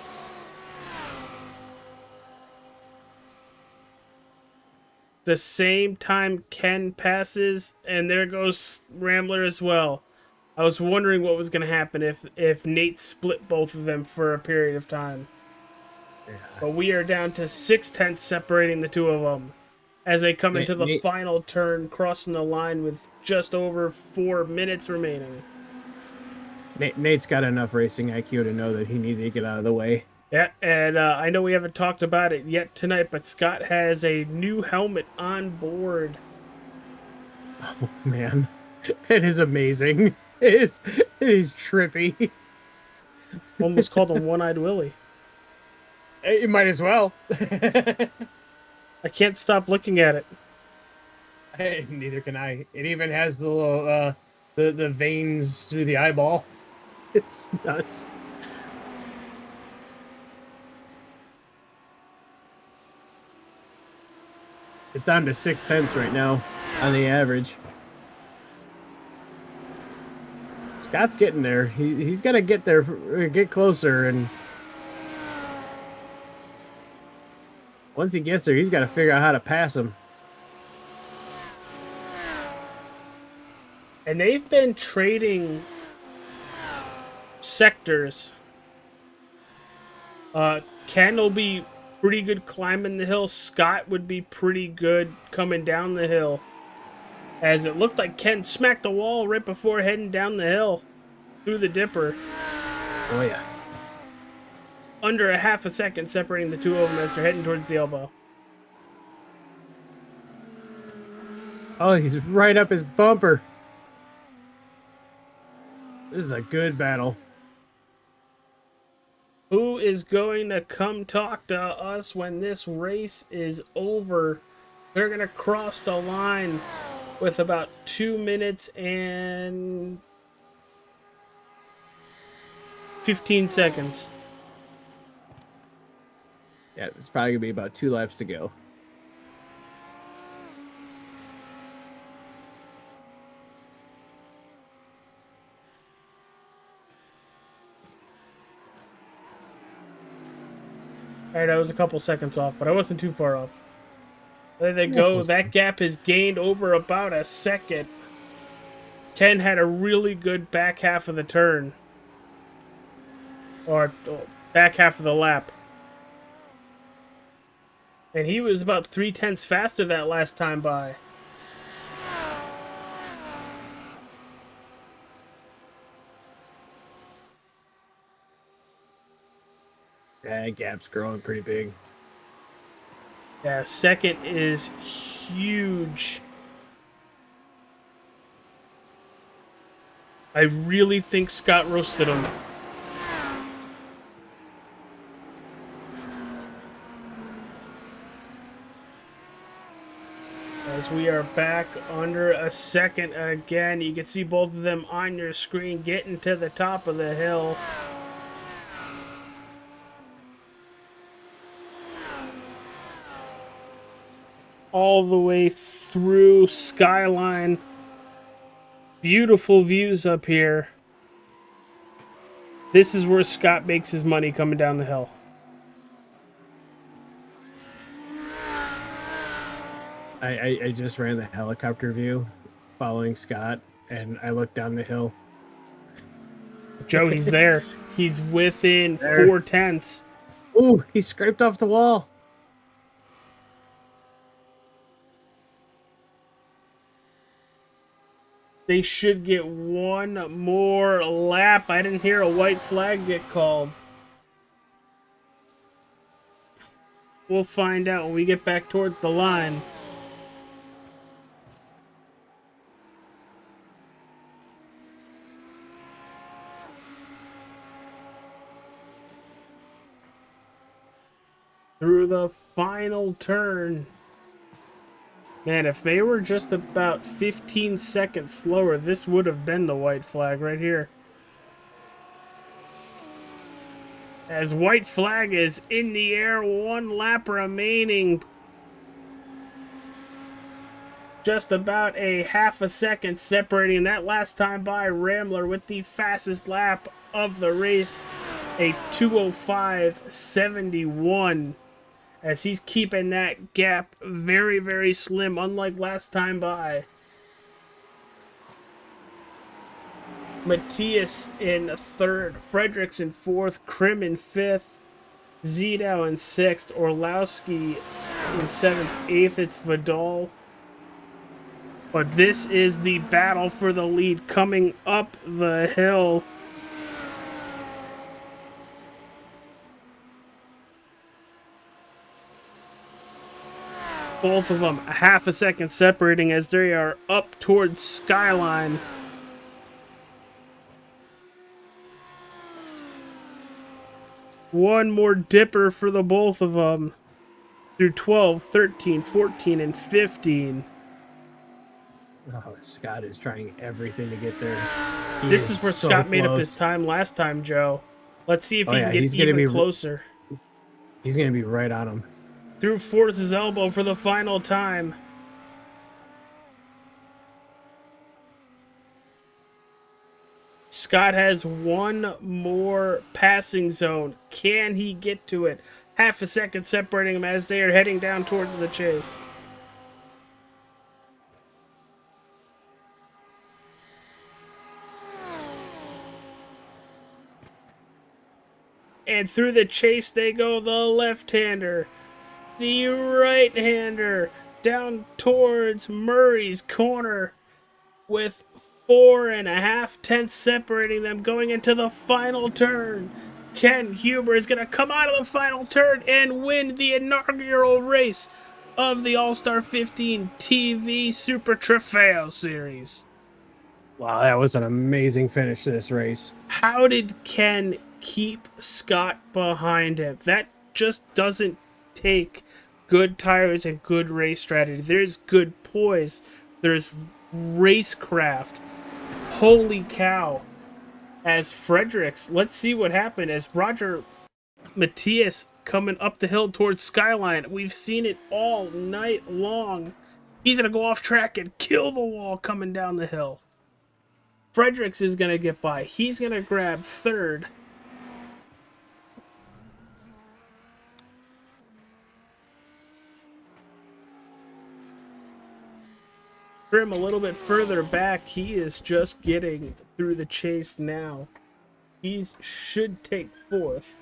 The same time Ken passes, and there goes Rambler as well. I was wondering what was going to happen if Nate split both of them for a period of time. Yeah. But we are down to 6/10 separating the two of them as they come into the final turn, crossing the line with just over 4 minutes remaining. Nate's got enough racing IQ to know that he needed to get out of the way. Yeah, and I know we haven't talked about it yet tonight, but Scott has a new helmet on board. Oh, man. It is amazing. It is trippy. Almost called him One-Eyed Willie. You might as well. I can't stop looking at it. Hey, neither can I. It even has the little the veins through the eyeball. It's nuts. It's down to 6/10 right now on the average. Scott's getting there. He's got to get there, get closer, and once he gets there, he's got to figure out how to pass him. And they've been trading sectors. Ken will be pretty good climbing the hill. Scott would be pretty good coming down the hill. As it looked like Ken smacked the wall right before heading down the hill through the dipper. Oh, yeah. Under a half a second separating the two of them as they're heading towards the elbow. Oh, he's right up his bumper. This is a good battle. Who is going to come talk to us when this race is over? They're going to cross the line with about 2 minutes and 15 seconds. Yeah, it's probably going to be about 2 laps to go. Alright, I was a couple seconds off, but I wasn't too far off. There they go. That gap has gained over about a second. Ken had a really good back half of the turn. Or back half of the lap. And he was about 0.3 faster that last time by. Yeah, gap's growing pretty big. Yeah, second is huge. I really think Scott roasted him. As we are back under a second again, you can see both of them on your screen getting to the top of the hill. All the way through skyline. Beautiful views up here. This is where Scott makes his money coming down the hill. I just ran the helicopter view following Scott, and I looked down the hill. Joe, he's there. He's within 0.4. Ooh, he scraped off the wall. They should get one more lap. I didn't hear a white flag get called. We'll find out when we get back towards the line. Through the final turn. Man, if they were just about 15 seconds slower, this would have been the white flag right here. As white flag is in the air, 1 lap remaining. Just about a half a second separating that last time by Rambler with the fastest lap of the race. A 2:05.71. As he's keeping that gap very, very slim, unlike last time by. Matthias in third, Fredericks in fourth, Krim in fifth, Zidow in sixth, Orlowski in seventh, eighth, it's Vidal. But this is the battle for the lead coming up the hill. Both of them a half a second separating as they are up towards skyline. One more dipper for the both of them through 12, 13, 14, and 15. Oh, Scott is trying everything to get there. This is where Scott made up his time last time, Joe. Let's see if he can get even closer. He's going to be right on him. Through Force's elbow for the final time. Scott has one more passing zone. Can he get to it? Half a second separating them as they are heading down towards the chase. And through the chase they go, the left-hander, the right-hander, down towards Murray's corner with 4.5 tenths separating them going into the final turn. Ken Huber is going to come out of the final turn and win the inaugural race of the All-Star 15 TV Super Tropheo Series. Wow, that was an amazing finish to this race. How did Ken keep Scott behind him? That just doesn't take good tires and good race strategy. There's good poise. There's racecraft. Holy cow. As Fredericks, let's see what happened as Roger Matthias coming up the hill towards Skyline. We've seen it all night long. He's going to go off track and kill the wall coming down the hill. Fredericks is going to get by. He's going to grab third. Trim a little bit further back. He is just getting through the chase now. He should take fourth.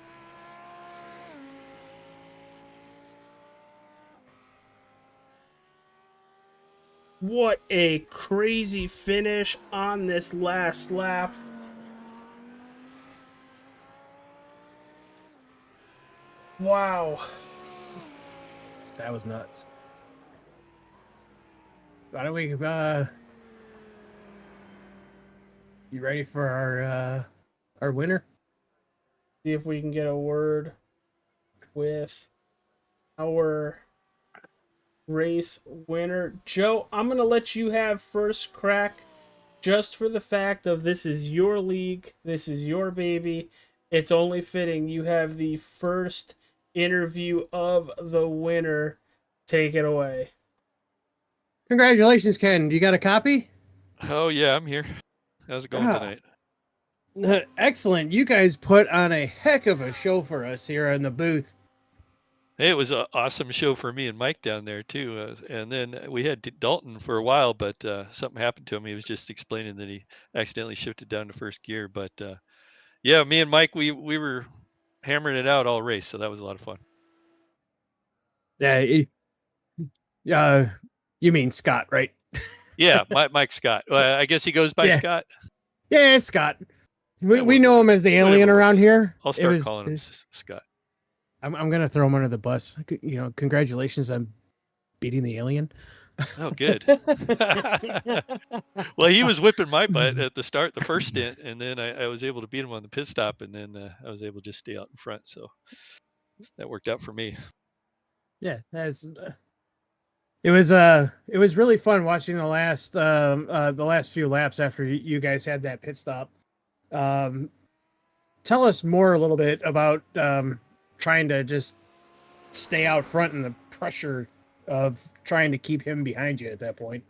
What a crazy finish on this last lap. Wow. That was nuts. Why don't we, you ready for our winner? See if we can get a word with our race winner. Joe, I'm going to let you have first crack just for the fact of this is your league. This is your baby. It's only fitting you have the first interview of the winner. Take it away. Congratulations, Ken. You got a copy? Oh, yeah, I'm here. How's it going tonight? Excellent. You guys put on a heck of a show for us here in the booth. Hey, it was an awesome show for me and Mike down there, too. And then we had Dalton for a while, but something happened to him. He was just explaining that he accidentally shifted down to first gear. But yeah, me and Mike, we were hammering it out all race, so that was a lot of fun. Yeah, you mean Scott, right? Yeah, Mike Scott. I guess he goes by Scott. Yeah, Scott. We know him as the alien around here. I'll start calling him Scott. I'm gonna throw him under the bus. You know, congratulations on beating the alien. Oh, good. Well, he was whipping my butt at the start, the first stint, and then I was able to beat him on the pit stop, and then I was able to just stay out in front. So that worked out for me. Yeah, it was really fun watching the last few laps after you guys had that pit stop. Tell us more a little bit about trying to just stay out front and the pressure of trying to keep him behind you at that point.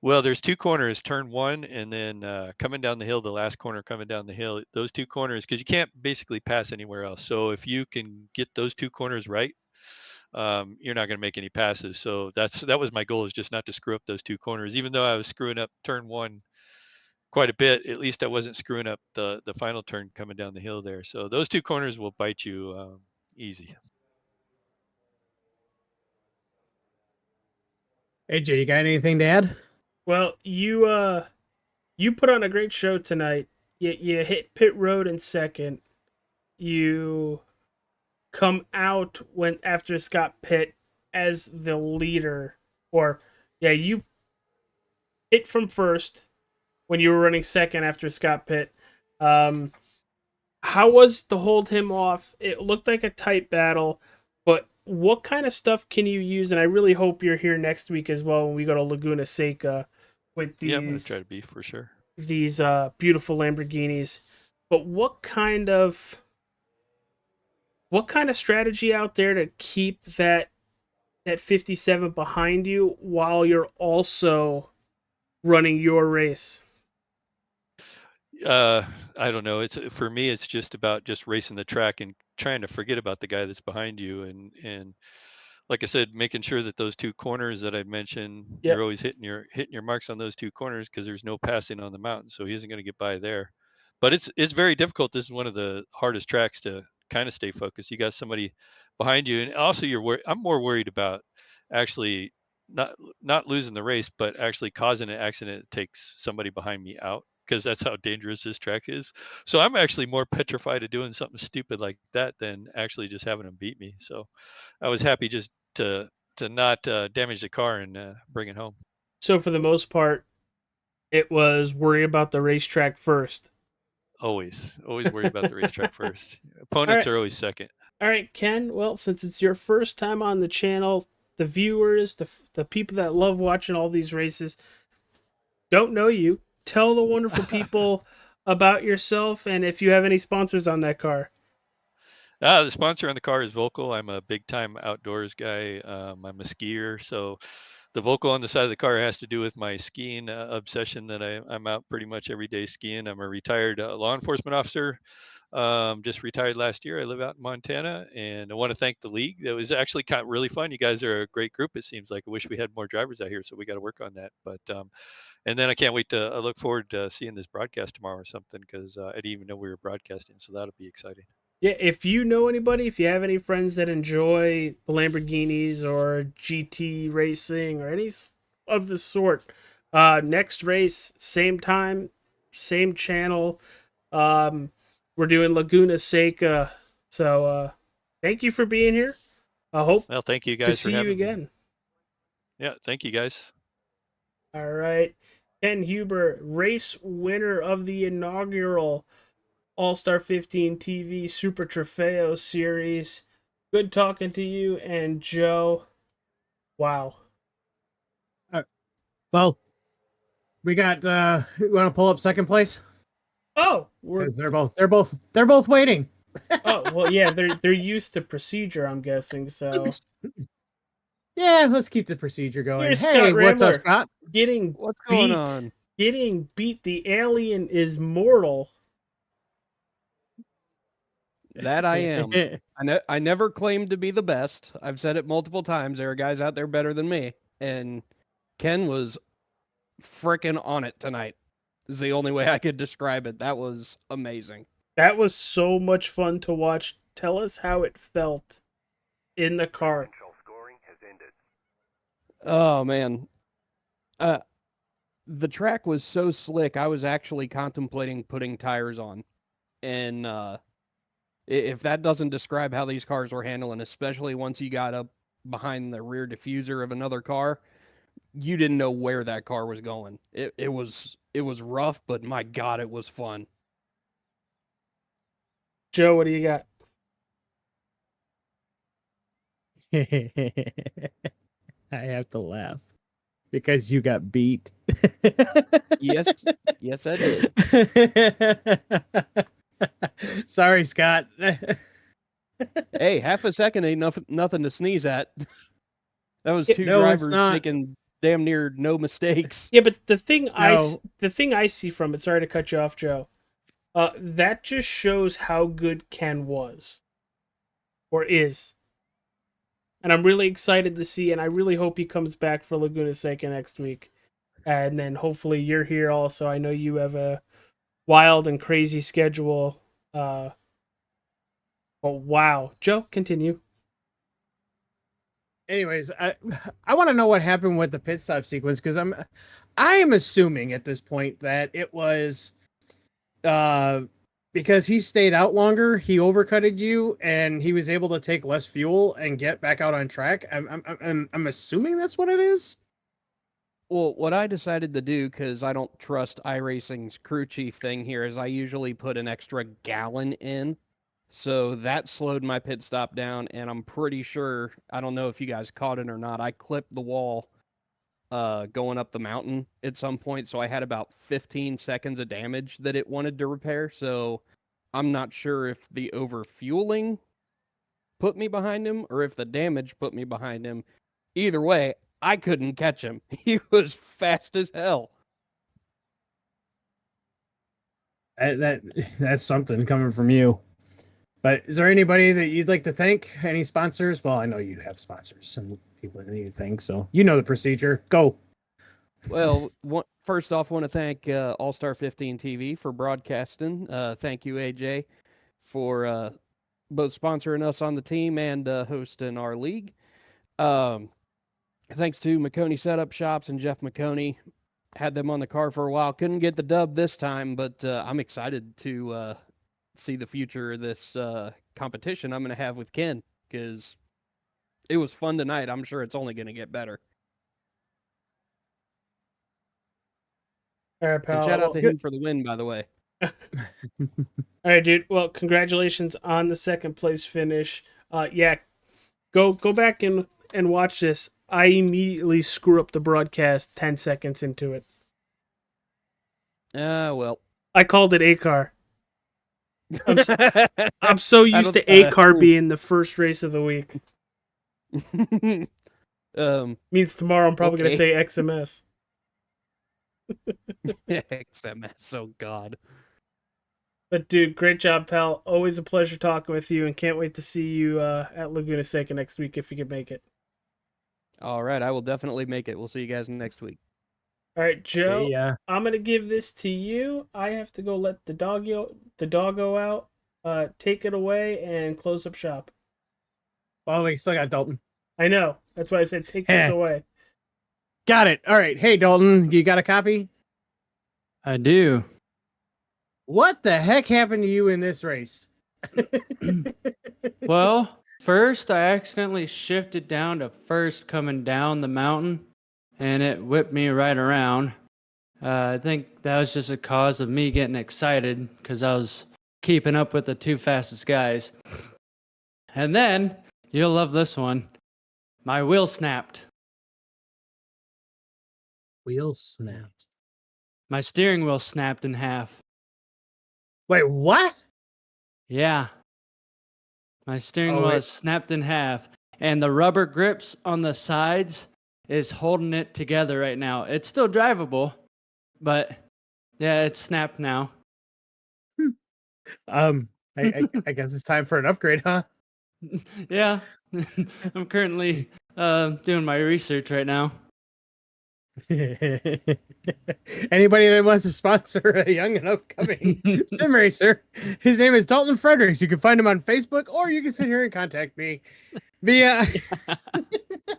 Well, there's two corners, turn one, and then coming down the hill, the last corner coming down the hill, those two corners, because you can't basically pass anywhere else. So if you can get those two corners right, you're not going to make any passes. So that was my goal, is just not to screw up those two corners. Even though I was screwing up turn one quite a bit, at least I wasn't screwing up the final turn coming down the hill there. So those two corners will bite you easy. AJ, you got anything to add? Well, you put on a great show tonight. You hit pit road in second. You come out after Scott pit as the leader, you hit from first when you were running second after Scott pit. How was it to hold him off? It looked like a tight battle, but what kind of stuff can you use? And I really hope you're here next week as well when we go to Laguna Seca with these. Yeah, I'm gonna try to be for sure. These beautiful Lamborghinis. But what kind of strategy out there to keep that 57 behind you while you're also running your race? I don't know. For me, it's just about just racing the track and trying to forget about the guy that's behind you, and like I said, making sure that those two corners that I mentioned, you're always hitting your marks on those two corners, because there's no passing on the mountain, so he isn't going to get by there. But it's very difficult. This is one of the hardest tracks to kind of stay focused. You got somebody behind you, and also I'm more worried about actually not losing the race, but actually causing an accident that takes somebody behind me out, because that's how dangerous this track is. So I'm actually more petrified of doing something stupid like that than actually just having them beat me. So I was happy just to not damage the car and bring it home. So for the most part, it was worry about the racetrack first. Always worry about the racetrack first. All Opponents right. are always second. All right, Ken. Well, since it's your first time on the channel, the viewers, the people that love watching all these races, don't know you. Tell the wonderful people about yourself and if you have any sponsors on that car. The sponsor on the car is Volcal. I'm a big time outdoors guy. I'm a skier, so the Volcal on the side of the car has to do with my skiing obsession. That I'm out pretty much every day skiing. I'm a retired law enforcement officer. Just retired last year. I live out in Montana, and I want to thank the league. That was actually kind of really fun. You guys are a great group. It seems like I wish we had more drivers out here, so we got to work on that. But and then I can't wait to. I look forward to seeing this broadcast tomorrow or something, because I didn't even know we were broadcasting, so that'll be exciting. Yeah, if you know anybody, if you have any friends that enjoy the Lamborghinis or GT racing or any of the sort, next race, same time, same channel. We're doing Laguna Seca. So thank you for being here. I hope Well, thank you guys to for see you having me. again. Yeah, thank you guys. All right. Ken Huber, race winner of the inaugural All-Star 15 TV Super Tropheo series. Good talking to you. And Joe, wow. Well, we got you want to pull up second place? Oh, because they're both waiting. Oh, well, yeah, they're used to procedure, I'm guessing, so yeah, let's keep the procedure going. Here's Hey, Scott what's up, Rambler. Scott? What's going on? Getting beat. The alien is mortal. That I am. I never claimed to be the best. I've said it multiple times. There are guys out there better than me. And Ken was frickin' on it tonight. Is the only way I could describe it. That was amazing. That was so much fun to watch. Tell us how it felt in the car. Oh, man. The track was so slick, I was actually contemplating putting tires on. And if that doesn't describe how these cars were handling, especially once you got up behind the rear diffuser of another car, you didn't know where that car was going. It was rough, but my God, it was fun. Joe, what do you got? I have to laugh because you got beat. Yes, I did. Sorry, Scott. Hey, half a second ain't nothing to sneeze at. That was two drivers making damn near no mistakes. Yeah, but the thing I see from it, sorry to cut you off, Joe, that just shows how good Ken was or is. And I'm really excited to see, and I really hope he comes back for Laguna Seca next week. And then hopefully you're here also. I know you have a wild and crazy schedule. Oh, wow. Joe, continue. Anyways, I want to know what happened with the pit stop sequence, because I am assuming at this point that it was because he stayed out longer, he overcutted you, and he was able to take less fuel and get back out on track. I'm assuming that's what it is. Well, what I decided to do, because I don't trust iRacing's crew chief thing here, is I usually put an extra gallon in. So that slowed my pit stop down, and I'm pretty sure, I don't know if you guys caught it or not, I clipped the wall going up the mountain at some point, so I had about 15 seconds of damage that it wanted to repair, so I'm not sure if the overfueling put me behind him or if the damage put me behind him. Either way, I couldn't catch him. He was fast as hell. That's something coming from you. But is there anybody that you'd like to thank? Any sponsors? Well, I know you have sponsors and people that you thank, so you know the procedure. Go. Well, first off, I want to thank All-Star 15 TV for broadcasting. Thank you, AJ, for both sponsoring us on the team and hosting our league. Thanks to McConey Setup Shops and Jeff McConey. Had them on the car for a while. Couldn't get the dub this time, but I'm excited to see the future of this competition I'm going to have with Ken, because it was fun tonight. I'm sure it's only going to get better. All right, pal. And shout out to him for the win, by the way. All right, dude. Well, congratulations on the second place finish. Yeah, go back and watch this. I immediately screw up the broadcast 10 seconds into it. Well. I called it A-Car. I'm so used to A-Car being the first race of the week. Means tomorrow I'm probably going to say XMS. XMS, oh God. But dude, great job, pal. Always a pleasure talking with you, and can't wait to see you at Laguna Seca next week if you can make it. All right, I will definitely make it. We'll see you guys next week. All right, Joe. I'm gonna give this to you. I have to go let the doggo out. Take it away and close up shop. Well, we still got Dalton. I know. That's why I said take this away. Got it. All right. Hey, Dalton, you got a copy? I do. What the heck happened to you in this race? Well, first I accidentally shifted down to first coming down the mountain, and it whipped me right around. I think that was just a cause of me getting excited because I was keeping up with the two fastest guys. And then, you'll love this one, my wheel snapped. Wheel snapped? My steering wheel snapped in half. Wait, what? Yeah. My steering wheel is snapped in half, and the rubber grips on the sides is holding it together right now. It's still drivable, but yeah, it's snapped now. I guess it's time for an upgrade, huh? Yeah. I'm currently doing my research right now. Anybody that wants to sponsor a young and upcoming sim racer, his name is Dalton Fredericks. You can find him on Facebook, or you can sit here and contact me via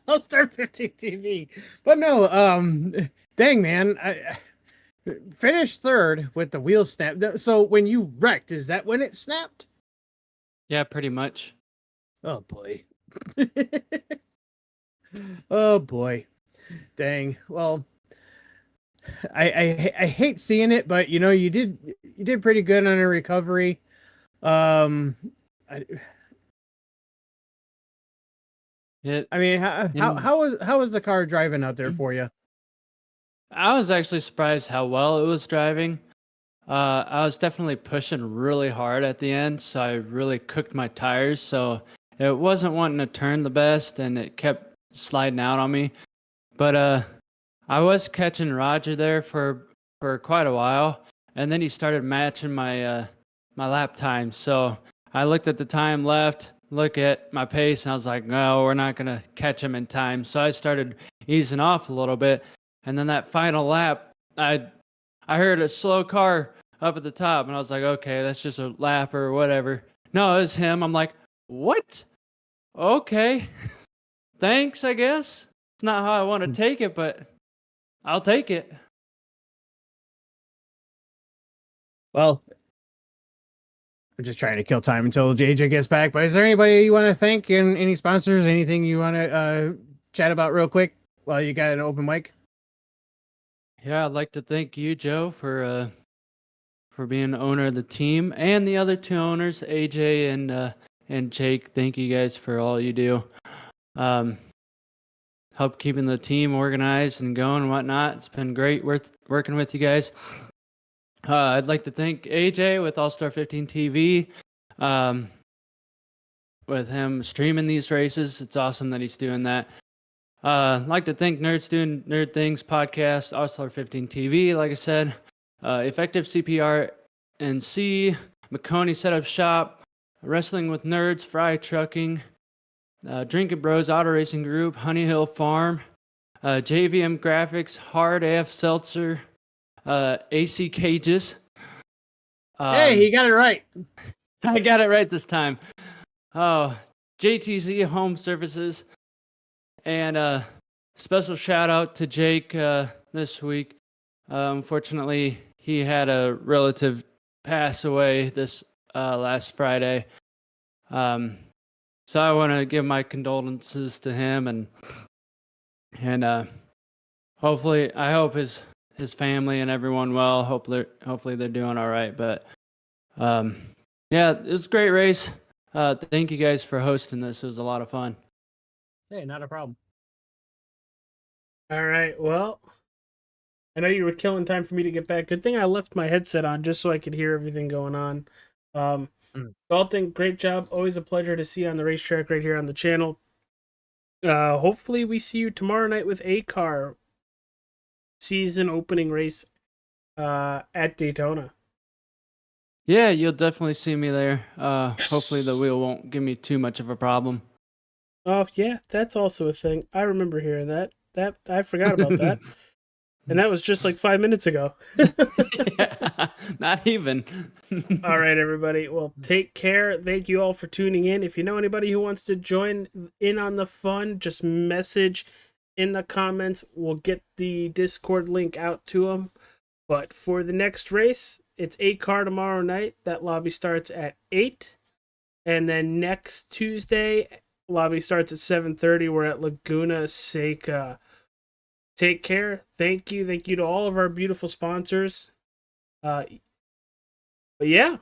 I'll start 15 TV. But no, dang man, I finished third with the wheel snap. So when you wrecked, is that when it snapped? Yeah, pretty much. Oh boy. Oh boy. Dang. Well, I hate seeing it, but you did pretty good on a recovery. I mean, how was the car driving out there for you? I was actually surprised how well it was driving. I was definitely pushing really hard at the end, so I really cooked my tires. So it wasn't wanting to turn the best, and it kept sliding out on me. But I was catching Roger there for quite a while, and then he started matching my my lap time. So I looked at the time left, look at my pace, and I was like, no, we're not gonna catch him in time. So I started easing off a little bit, and then that final lap, I heard a slow car up at the top, and I was like, okay, that's just a lap or whatever. No, it was him. I'm like, what? Okay, thanks, I guess. It's not how I want to take it, but I'll take it. Well, I'm just trying to kill time until JJ gets back. But is there anybody you want to thank, and any sponsors, anything you want to chat about real quick while you got an open mic? Yeah, I'd like to thank you, Joe, for being owner of the team, and the other two owners, AJ and Jake. Thank you guys for all you do. Help keeping the team organized and going and whatnot. It's been great working with you guys. I'd like to thank AJ with All-Star 15 TV. With him streaming these races, it's awesome that he's doing that. I'd like to thank Nerds Doing Nerd Things podcast, All-Star 15 TV, like I said. Effective CPR and C, McConey Setup Shop, Wrestling with Nerds, Fry Trucking, Drinkin Bros Auto Racing Group, Honey Hill Farm, JVM Graphics, Hard AF Seltzer, AC Cages. Hey, he got it right. I got it right this time. Oh, JTZ Home Services. And special shout out to Jake this week. Unfortunately, he had a relative pass away this last Friday. So I want to give my condolences to him, and hopefully, I hope his family and everyone well. Hopefully they're doing all right. But yeah, it was a great race. Thank you guys for hosting this. It was a lot of fun. Hey, not a problem. All right. Well, I know you were killing time for me to get back. Good thing I left my headset on just so I could hear everything going on. Dalton, great job. Always a pleasure to see you on the racetrack right here on the channel. Hopefully we see you tomorrow night with A-Car season opening race at Daytona. Yeah, you'll definitely see me there. Hopefully the wheel won't give me too much of a problem. Oh, yeah, that's also a thing. I remember hearing that. I forgot about that. And that was just like 5 minutes ago. Yeah, not even. All right, everybody. Well, take care. Thank you all for tuning in. If you know anybody who wants to join in on the fun, just message in the comments. We'll get the Discord link out to them. But for the next race, it's A-Car tomorrow night. That lobby starts at 8. And then next Tuesday, lobby starts at 7:30. We're at Laguna Seca. Take care. Thank you. Thank you to all of our beautiful sponsors. But yeah,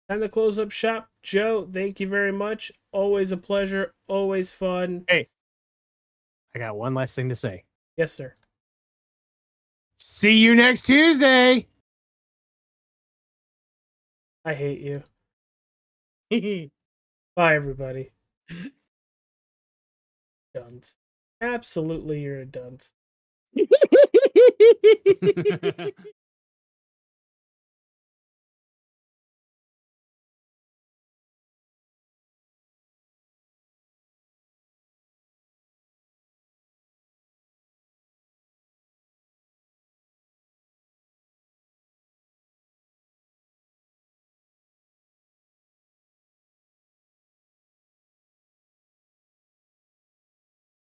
time to close up shop. Joe, thank you very much. Always a pleasure. Always fun. Hey, I got one last thing to say. Yes, sir. See you next Tuesday. I hate you. Bye, everybody. Dunce. Absolutely, you're a dunce.